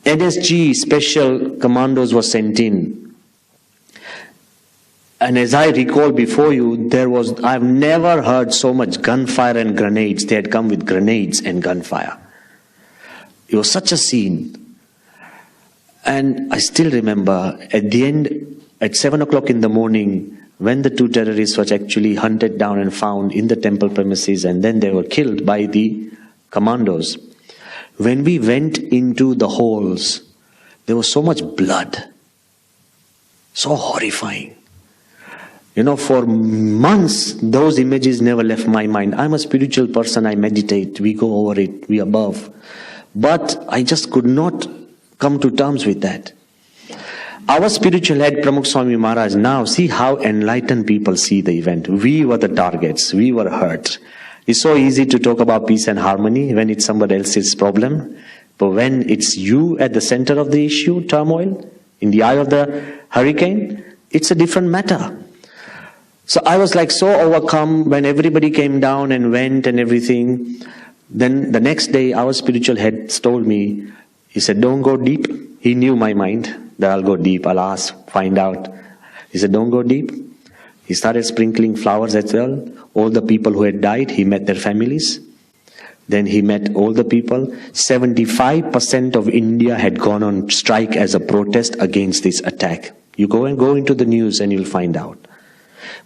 NSG special commandos were sent in. And as I recall before you, I've never heard so much gunfire and grenades. They had come with grenades and gunfire. It was such a scene. And I still remember at the end, at 7 o'clock in the morning, when the 2 terrorists were actually hunted down and found in the temple premises, and then they were killed by the commandos. When we went into the halls, there was so much blood. So horrifying. For months, those images never left my mind. I'm a spiritual person, I meditate, we go over it, we above. But I just could not come to terms with that. Our spiritual head, Pramukh Swami Maharaj, now see how enlightened people see the event. We were the targets. We were hurt. It's so easy to talk about peace and harmony when it's somebody else's problem. But when it's you at the center of the issue, turmoil, in the eye of the hurricane, it's a different matter. So I was like so overcome when everybody came down and went and everything. Then the next day, our spiritual head told me, he said, don't go deep. He knew my mind, that I'll go deep, I'll ask, find out. He said, don't go deep. He started sprinkling flowers as well. All the people who had died, he met their families. Then he met all the people. 75% of India had gone on strike as a protest against this attack. You go into the news and you'll find out.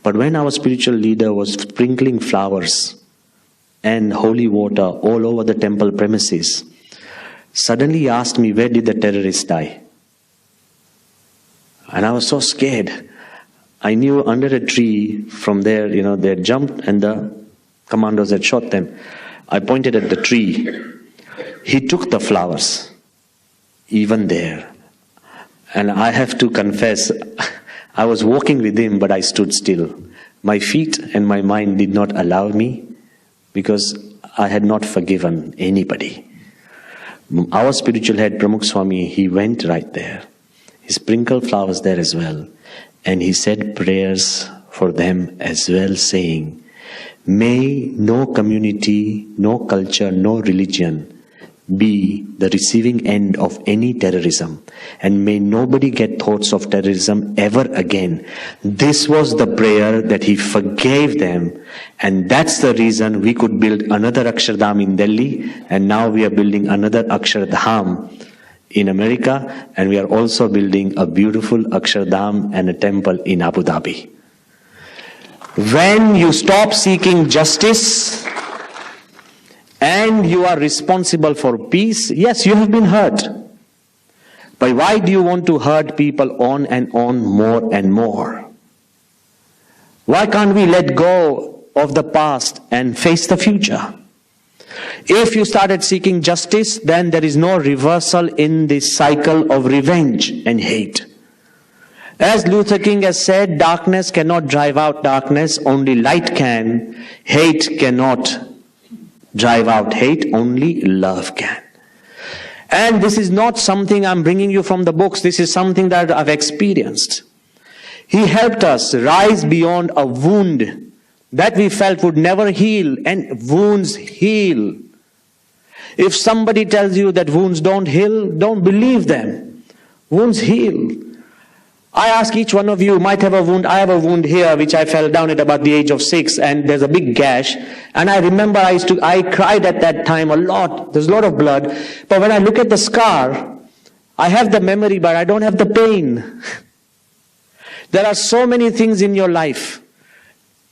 But when our spiritual leader was sprinkling flowers and holy water all over the temple premises, suddenly he asked me, where did the terrorists die? And I was so scared. I knew under a tree from there, they had jumped and the commandos had shot them. I pointed at the tree. He took the flowers, even there. And I have to confess, I was walking with him, but I stood still. My feet and my mind did not allow me because I had not forgiven anybody. Our spiritual head, Pramukh Swami, he went right there. He sprinkled flowers there as well. And he said prayers for them as well, saying, may no community, no culture, no religion be the receiving end of any terrorism. And may nobody get thoughts of terrorism ever again. This was the prayer that he forgave them. And that's the reason we could build another Akshardham in Delhi. And now we are building another Akshardham in America. And we are also building a beautiful Akshardham and a temple in Abu Dhabi. When you stop seeking justice and you are responsible for peace, yes, you have been hurt. But why do you want to hurt people on and on more and more? Why can't we let go of the past and face the future? If you started seeking justice, then there is no reversal in this cycle of revenge and hate. As Luther King has said, darkness cannot drive out darkness, only light can. Hate cannot drive out hate, only love can. And this is not something I'm bringing you from the books, this is something that I've experienced. He helped us rise beyond a wound that we felt would never heal, and wounds heal. If somebody tells you that wounds don't heal, don't believe them. Wounds heal. I ask each one of you, might have a wound. I have a wound here, which I fell down at about the age of 6, and there's a big gash. And I remember I cried at that time a lot. There's a lot of blood. But when I look at the scar, I have the memory, but I don't have the pain. There are so many things in your life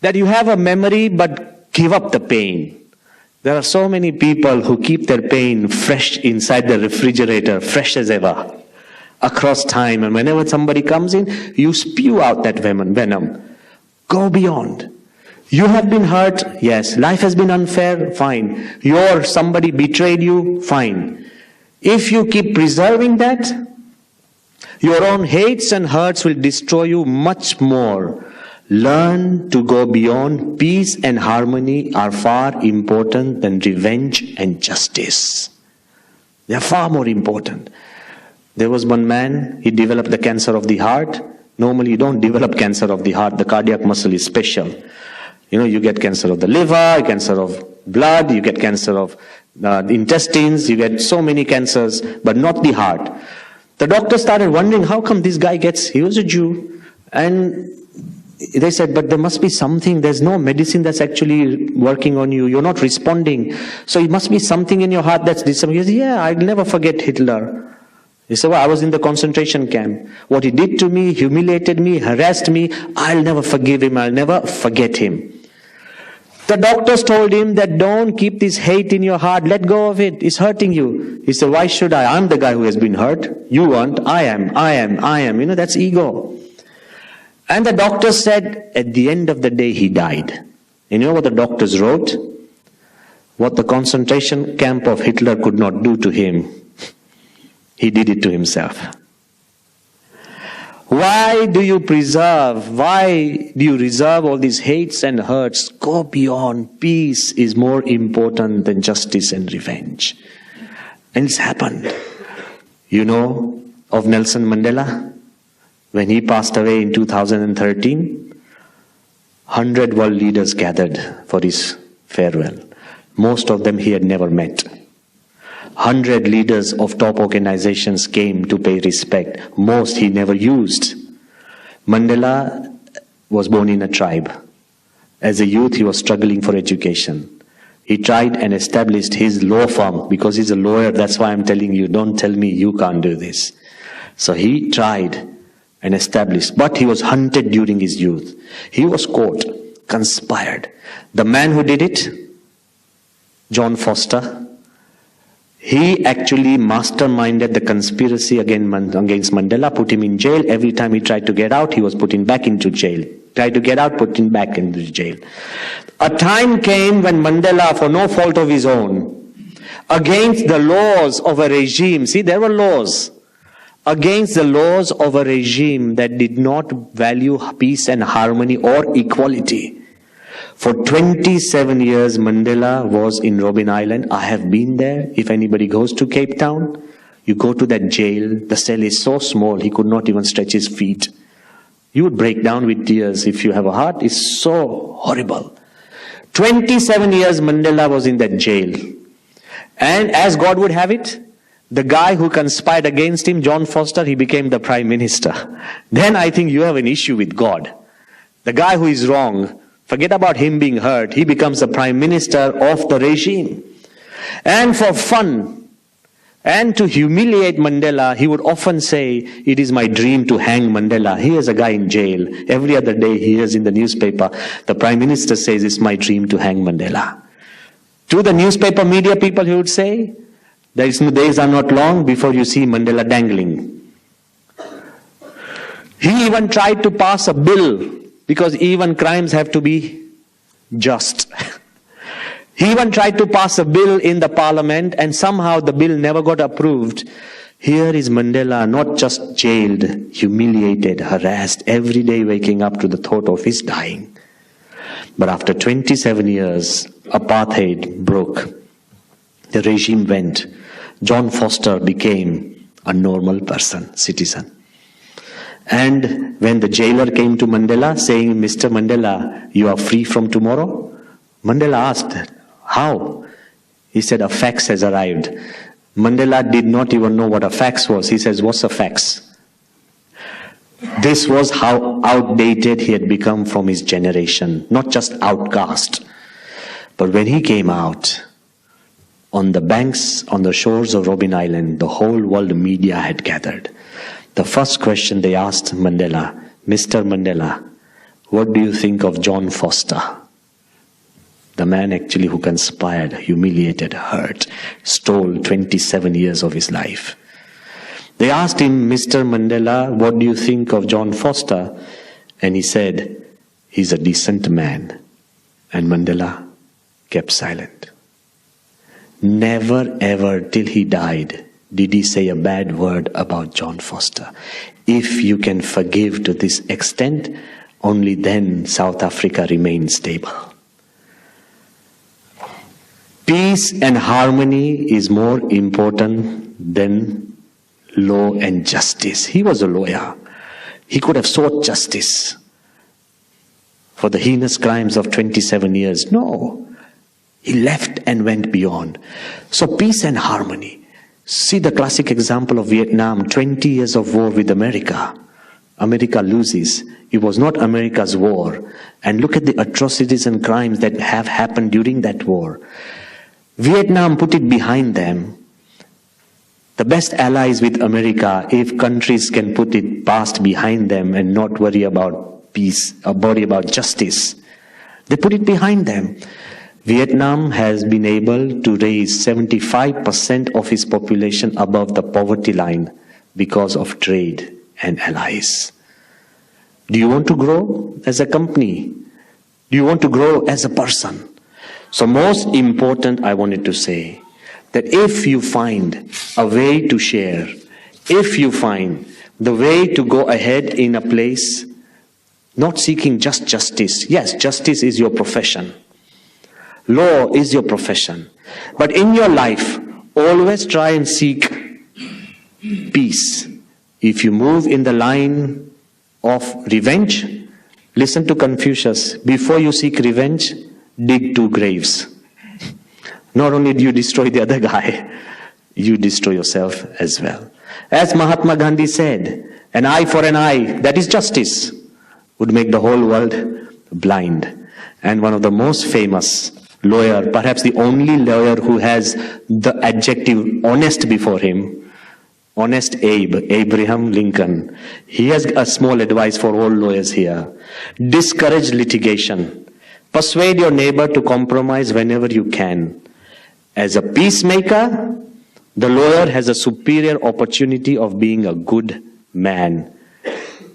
that you have a memory, but give up the pain. There are so many people who keep their pain fresh inside the refrigerator, fresh as ever, across time. And whenever somebody comes in, you spew out that venom. Go beyond. You have been hurt, yes. Life has been unfair, fine. Somebody betrayed you, fine. If you keep preserving that, your own hates and hurts will destroy you much more. Learn to go beyond. Peace and harmony are far important than revenge and justice. They are far more important. There was one man, he developed the cancer of the heart. Normally you don't develop cancer of the heart, the cardiac muscle is special. You get cancer of the liver, cancer of blood, you get cancer of the intestines, you get so many cancers, but not the heart. The doctor started wondering, how come this guy he was a Jew, and they said, but there must be something, there's no medicine that's actually working on you, you're not responding, so it must be something in your heart that's disappearing. He said, yeah, I'll never forget Hitler. He said, well, I was in the concentration camp. What he did to me, humiliated me, harassed me, I'll never forgive him, I'll never forget him. The doctors told him that don't keep this hate in your heart, let go of it, it's hurting you. He said, why should I? I'm the guy who has been hurt. You weren't, I am. That's ego. And the doctors said, at the end of the day, he died. You know what the doctors wrote? What the concentration camp of Hitler could not do to him, he did it to himself. Why do you reserve all these hates and hurts? Go beyond. Peace is more important than justice and revenge. And it's happened. You know of Nelson Mandela? When he passed away in 2013, 100 world leaders gathered for his farewell. Most of them he had never met. 100 leaders of top organizations came to pay respect. Most he never used. Mandela was born in a tribe. As a youth, he was struggling for education. He tried and established his law firm because he's a lawyer. That's why I'm telling you, don't tell me you can't do this. So he tried and established, but he was hunted during his youth. He was caught, conspired. The man who did it, John Foster, he actually masterminded the conspiracy against Mandela, put him in jail. Every time he tried to get out, he was put back into jail. Tried to get out, put him back into jail. A time came when Mandela, for no fault of his own, against the laws of a regime, see, there were laws, against the laws of a regime that did not value peace and harmony or equality. For 27 years, Mandela was in Robben Island. I have been there. If anybody goes to Cape Town, you go to that jail. The cell is so small, he could not even stretch his feet. You would break down with tears if you have a heart. It's so horrible. 27 years Mandela was in that jail. And as God would have it, the guy who conspired against him, John Foster, he became the Prime Minister. Then I think you have an issue with God. The guy who is wrong, forget about him being hurt. He becomes the Prime Minister of the regime. And for fun and to humiliate Mandela, he would often say, it is my dream to hang Mandela. Here's a guy in jail. Every other day he hears in the newspaper, the Prime Minister says, it's my dream to hang Mandela. To the newspaper media people, he would say, days are not long before you see Mandela dangling. He even tried to pass a bill, because even crimes have to be just. He even tried to pass a bill in the parliament, and somehow the bill never got approved. Here is Mandela, not just jailed, humiliated, harassed, every day waking up to the thought of his dying. But after 27 years, apartheid broke. The regime went. John Foster became a normal person, citizen. And when the jailer came to Mandela saying, Mr. Mandela, you are free from tomorrow? Mandela asked, how? He said, a fax has arrived. Mandela did not even know what a fax was. He says, what's a fax? This was how outdated he had become from his generation, not just outcast. But when he came out, on the banks, on the shores of Robben Island, the whole world media had gathered. The first question they asked Mandela, Mr. Mandela, what do you think of John Foster? The man actually who conspired, humiliated, hurt, stole 27 years of his life. They asked him, Mr. Mandela, what do you think of John Foster? And he said, he's a decent man. And Mandela kept silent. Never ever till he died did he say a bad word about John Foster. If you can forgive to this extent, only then South Africa remains stable. Peace and harmony is more important than law and justice. He was a lawyer. He could have sought justice for the heinous crimes of 27 years. No. He left and went beyond. So peace and harmony. See the classic example of Vietnam, 20 years of war with America. America loses. It was not America's war. And look at the atrocities and crimes that have happened during that war. Vietnam put it behind them. The best allies with America, if countries can put it past behind them and not worry about peace or worry about justice, they put it behind them. Vietnam has been able to raise 75% of its population above the poverty line because of trade and allies. Do you want to grow as a company? Do you want to grow as a person? So most important, I wanted to say that if you find a way to share, if you find the way to go ahead in a place, not seeking just justice. Yes, justice is your profession. Law is your profession. But in your life, always try and seek peace. If you move in the line of revenge, listen to Confucius. Before you seek revenge, dig 2 graves. Not only do you destroy the other guy, you destroy yourself as well. As Mahatma Gandhi said, an eye for an eye, that is justice, would make the whole world blind. And one of the most famous lawyer, perhaps the only lawyer who has the adjective honest before him, honest Abe, Abraham Lincoln, he has a small advice for all lawyers here. Discourage litigation. Persuade your neighbor to compromise whenever you can. As a peacemaker, the lawyer has a superior opportunity of being a good man.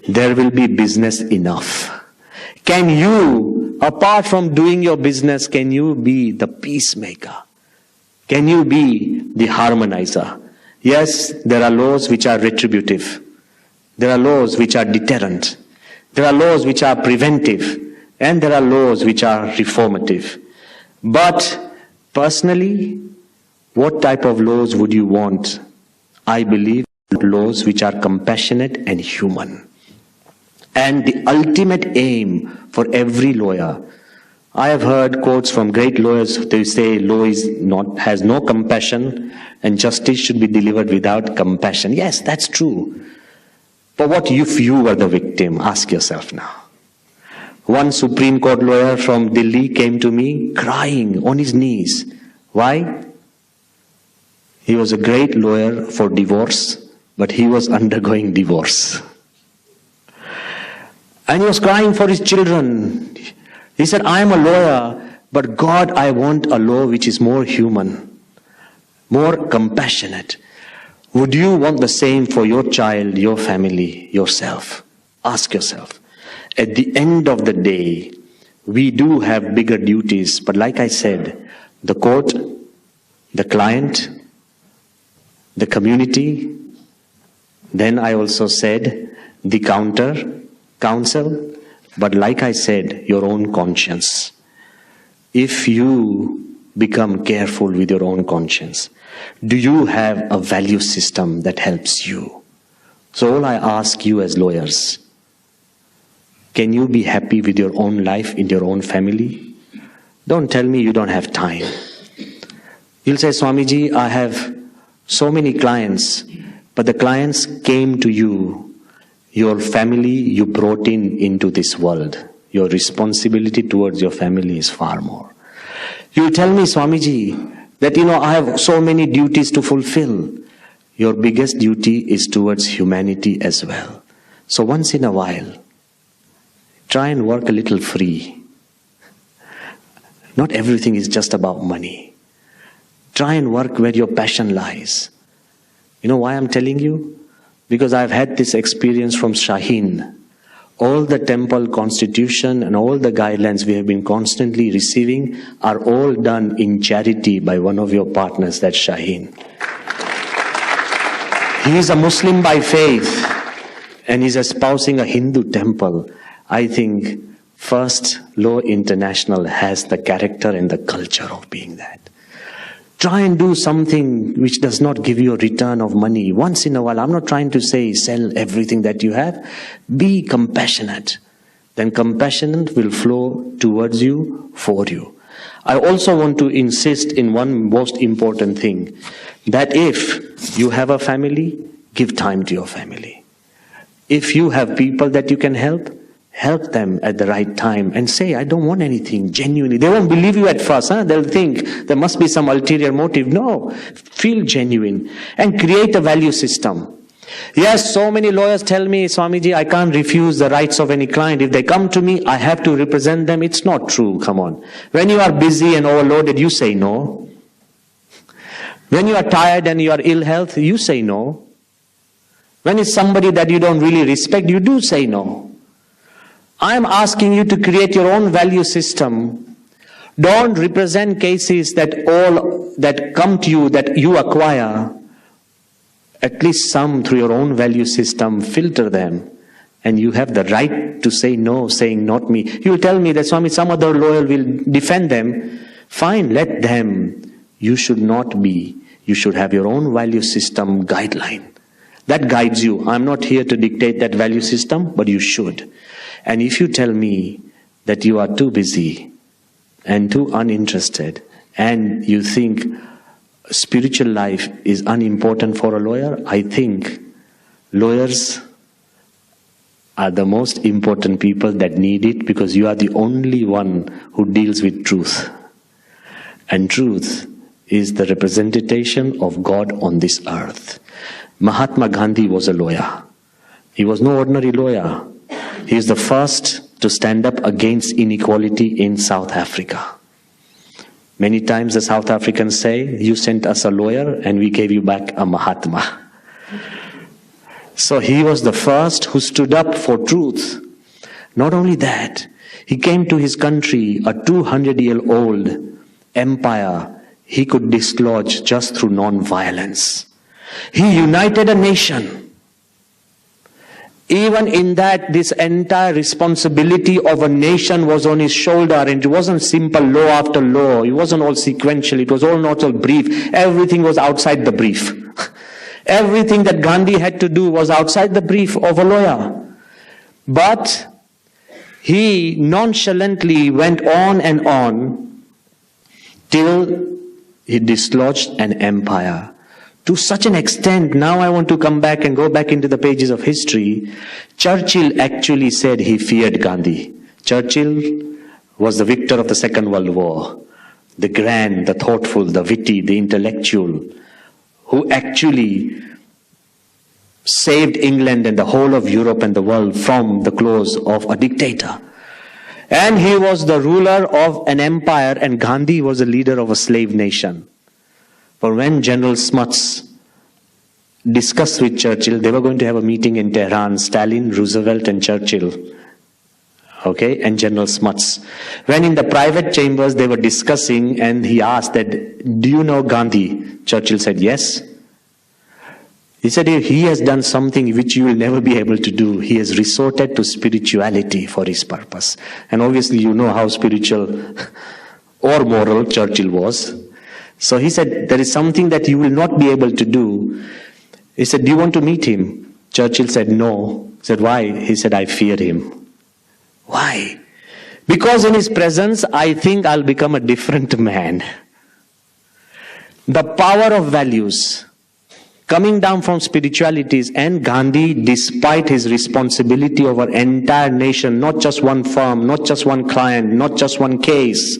There will be business enough. Can you, apart from doing your business, can you be the peacemaker? Can you be the harmonizer? Yes, there are laws which are retributive. There are laws which are deterrent. There are laws which are preventive. And there are laws which are reformative. But personally, what type of laws would you want? I believe laws which are compassionate and human. And the ultimate aim for every lawyer, I have heard quotes from great lawyers, they say law has no compassion and justice should be delivered without compassion. Yes, that's true. But what if you were the victim? Ask yourself now. One Supreme Court lawyer from Delhi came to me crying on his knees. Why? He was a great lawyer for divorce, but he was undergoing divorce. And he was crying for his children. He said, I am a lawyer, but God, I want a law which is more human, more compassionate. Would you want the same for your child, your family, yourself? Ask yourself. At the end of the day, we do have bigger duties, but like I said, the court, the client, the community, then I also said the counsel, but like I said, your own conscience. If you become careful with your own conscience, do you have a value system that helps you? So all I ask you as lawyers, can you be happy with your own life, in your own family? Don't tell me you don't have time. You'll say, Swamiji, I have so many clients, but the clients came to you. Your family you brought into this world. Your responsibility towards your family is far more. You tell me, Swamiji, that I have so many duties to fulfill. Your biggest duty is towards humanity as well. So once in a while, try and work a little free. Not everything is just about money. Try and work where your passion lies. You know why I'm telling you? Because I've had this experience from Shaheen. All the temple constitution and all the guidelines we have been constantly receiving are all done in charity by one of your partners, that's Shaheen. He is a Muslim by faith and he's espousing a Hindu temple. I think First Law International has the character and the culture of being that. Try and do something which does not give you a return of money. Once in a while, I'm not trying to say sell everything that you have. Be compassionate. Then compassion will flow towards you, for you. I also want to insist in one most important thing, that if you have a family, give time to your family. If you have people that you can help them at the right time and say, I don't want anything, genuinely. They won't believe you at first. They'll think there must be some ulterior motive. No, feel genuine and create a value system. Yes, so many lawyers tell me, Swamiji, I can't refuse the rights of any client. If they come to me, I have to represent them. It's not true, come on. When you are busy and overloaded, you say no. When you are tired and you are ill health, you say no. When it's somebody that you don't really respect, you do say no. I am asking you to create your own value system. Don't represent cases that all that come to you, that you acquire. At least some through your own value system, filter them. And you have the right to say no, saying not me. You will tell me that Swami, some other lawyer will defend them. Fine, let them. You should not be. You should have your own value system guideline. That guides you. I'm not here to dictate that value system, but you should. And if you tell me that you are too busy and too uninterested, and you think spiritual life is unimportant for a lawyer, I think lawyers are the most important people that need it, because you are the only one who deals with truth. And truth is the representation of God on this earth. Mahatma Gandhi was a lawyer. He was no ordinary lawyer. He is the first to stand up against inequality in South Africa. Many times the South Africans say, you sent us a lawyer and we gave you back a Mahatma. So he was the first who stood up for truth. Not only that, he came to his country, a 200-year-old empire he could dislodge just through non-violence. He united a nation. Even in that, this entire responsibility of a nation was on his shoulder, and it wasn't simple law after law. It wasn't all sequential. It was all not all brief. Everything was outside the brief. Everything that Gandhi had to do was outside the brief of a lawyer. But he nonchalantly went on till he dislodged an empire. To such an extent, now I want to come back and go back into the pages of history. Churchill actually said he feared Gandhi. Churchill was the victor of the Second World War. The grand, the thoughtful, the witty, the intellectual, who actually saved England and the whole of Europe and the world from the claws of a dictator. And he was the ruler of an empire, and Gandhi was the leader of a slave nation. For when General Smuts discussed with Churchill, they were going to have a meeting in Tehran, Stalin, Roosevelt and Churchill. Okay, and General Smuts. When in the private chambers they were discussing, and he asked that, do you know Gandhi? Churchill said, yes. He said, he has done something which you will never be able to do. He has resorted to spirituality for his purpose. And obviously you know how spiritual or moral Churchill was. So he said, there is something that you will not be able to do. He said, do you want to meet him? Churchill said, no. He said, why? He said, I fear him. Why? Because in his presence, I think I'll become a different man. The power of values coming down from spiritualities, and Gandhi, despite his responsibility over entire nation, not just one firm, not just one client, not just one case,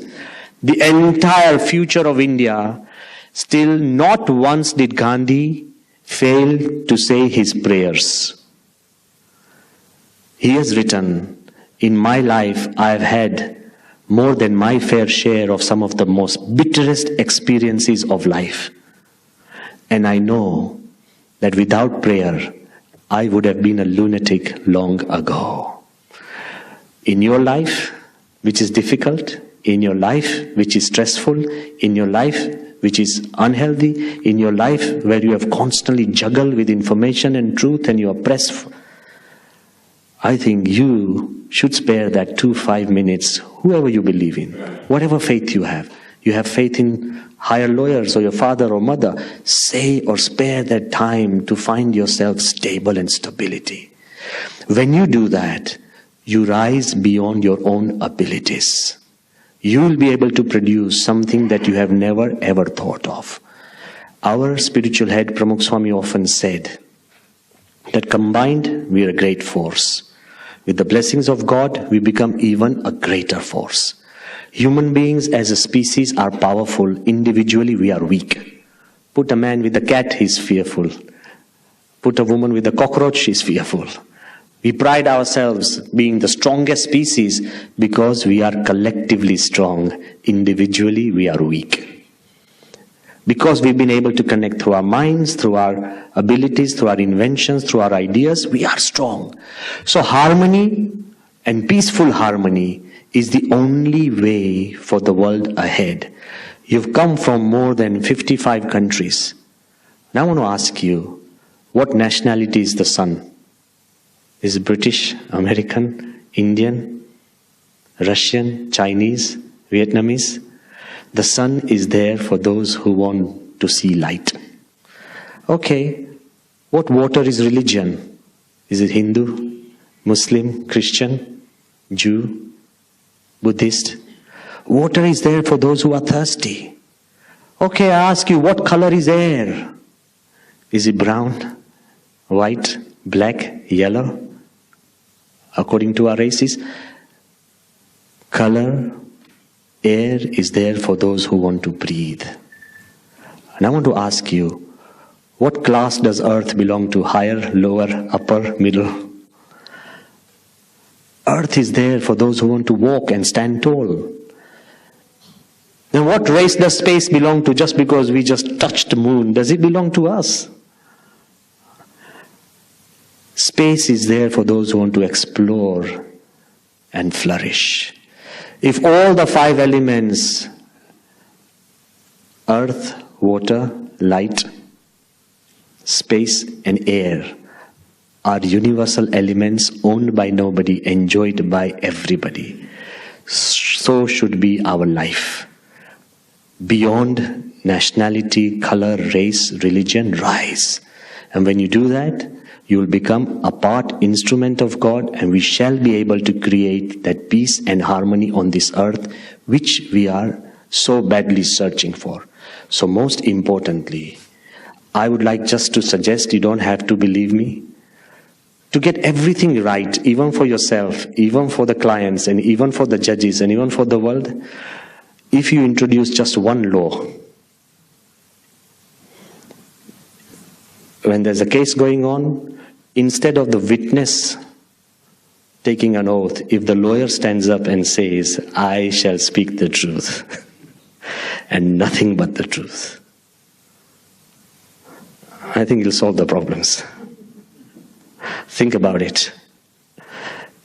the entire future of India, still not once did Gandhi fail to say his prayers. He has written, in my life I have had more than my fair share of some of the most bitterest experiences of life. And I know that without prayer, I would have been a lunatic long ago. In your life, which is difficult, in your life which is stressful, in your life which is unhealthy, in your life where you have constantly juggled with information and truth and you are pressed, I think you should spare that 2-5 minutes, whoever you believe in, whatever faith you have. You have faith in higher lawyers or your father or mother, say or spare that time to find yourself stable and stability. When you do that, you rise beyond your own abilities. You will be able to produce something that you have never ever thought of. Our spiritual head, Pramukh Swami, often said that combined we are a great force. With the blessings of God, we become even a greater force. Human beings as a species are powerful. Individually, we are weak. Put a man with a cat, he's fearful. Put a woman with a cockroach, she's fearful. We pride ourselves being the strongest species because we are collectively strong. Individually, we are weak. Because we've been able to connect through our minds, through our abilities, through our inventions, through our ideas, we are strong. So harmony and peaceful harmony is the only way for the world ahead. You've come from more than 55 countries. Now I want to ask you, what nationality is the sun? Is it British, American, Indian, Russian, Chinese, Vietnamese? The sun is there for those who want to see light. Okay, what water is religion? Is it Hindu, Muslim, Christian, Jew, Buddhist? Water is there for those who are thirsty. Okay, I ask you, what color is air? Is it brown, white, black, yellow? According to our races, color, air is there for those who want to breathe. And I want to ask you, what class does earth belong to? Higher, lower, upper, middle? Earth is there for those who want to walk and stand tall. Now what race does space belong to? Just because we just touched the moon, does it belong to us? Space is there for those who want to explore and flourish. If all the 5 elements, earth, water, light, space and air, are universal elements owned by nobody, enjoyed by everybody, so should be our life. Beyond nationality, color, race, religion, rise. And when you do that, you will become a part instrument of God, and we shall be able to create that peace and harmony on this earth which we are so badly searching for. So most importantly, I would like just to suggest, you don't have to believe me, to get everything right, even for yourself, even for the clients, and even for the judges, and even for the world, if you introduce just one law. When there's a case going on, instead of the witness taking an oath, if the lawyer stands up and says, I shall speak the truth, and nothing but the truth, I think it'll solve the problems. Think about it.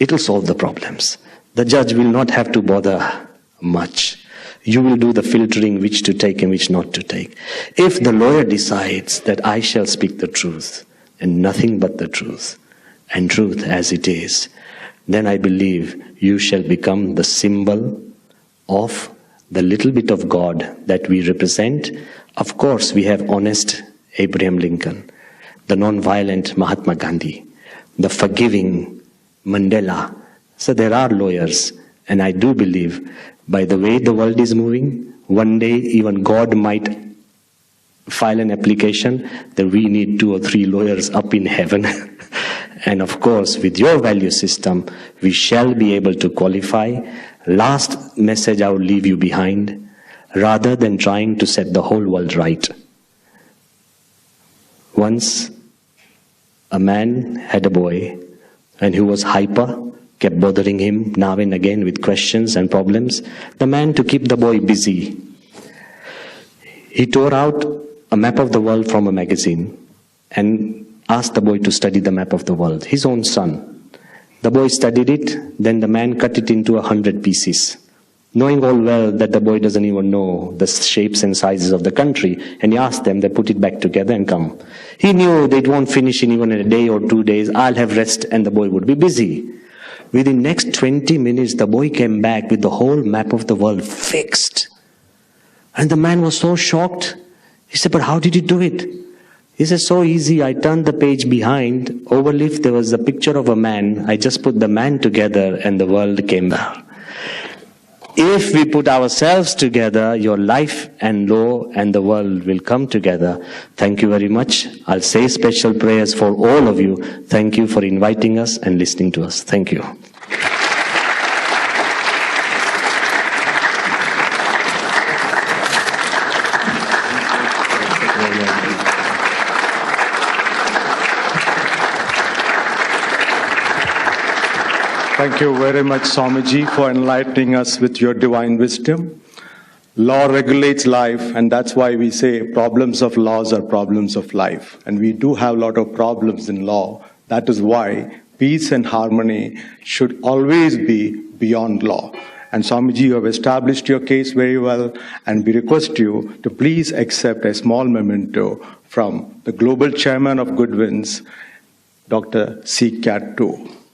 It'll solve the problems. The judge will not have to bother much. You will do the filtering, which to take and which not to take. If the lawyer decides that I shall speak the truth, and nothing but the truth, and truth as it is, then I believe you shall become the symbol of the little bit of God that we represent. Of course, we have honest Abraham Lincoln, the non-violent Mahatma Gandhi, the forgiving Mandela. So there are lawyers, and I do believe by the way the world is moving, one day even God might file an application that we need 2 or 3 lawyers up in heaven. And of course, with your value system, we shall be able to qualify. Last message I will leave you behind, rather than trying to set the whole world right. Once, a man had a boy, and he was hyper, kept bothering him now and again with questions and problems. The man, to keep the boy busy, he tore out a map of the world from a magazine and asked the boy to study the map of the world, his own son. The boy studied it, then the man cut it into 100 pieces, knowing all well that the boy doesn't even know the shapes and sizes of the country, and he asked them, they put it back together and come. He knew they won't finish in even a day or 2 days, I'll have rest and the boy would be busy. Within next 20 minutes, the boy came back with the whole map of the world fixed. And the man was so shocked. He said, but how did you do it? He said, so easy. I turned the page behind. Overleaf, there was a picture of a man. I just put the man together and the world came down. If we put ourselves together, your life and law and the world will come together. Thank you very much. I'll say special prayers for all of you. Thank you for inviting us and listening to us. Thank you. Thank you very much, Swamiji, for enlightening us with your divine wisdom. Law regulates life, and that's why we say problems of laws are problems of life. And we do have a lot of problems in law. That is why peace and harmony should always be beyond law. And Swamiji, you have established your case very well, and we request you to please accept a small memento from the Global Chairman of Good Winds, Dr. C. Cat 2.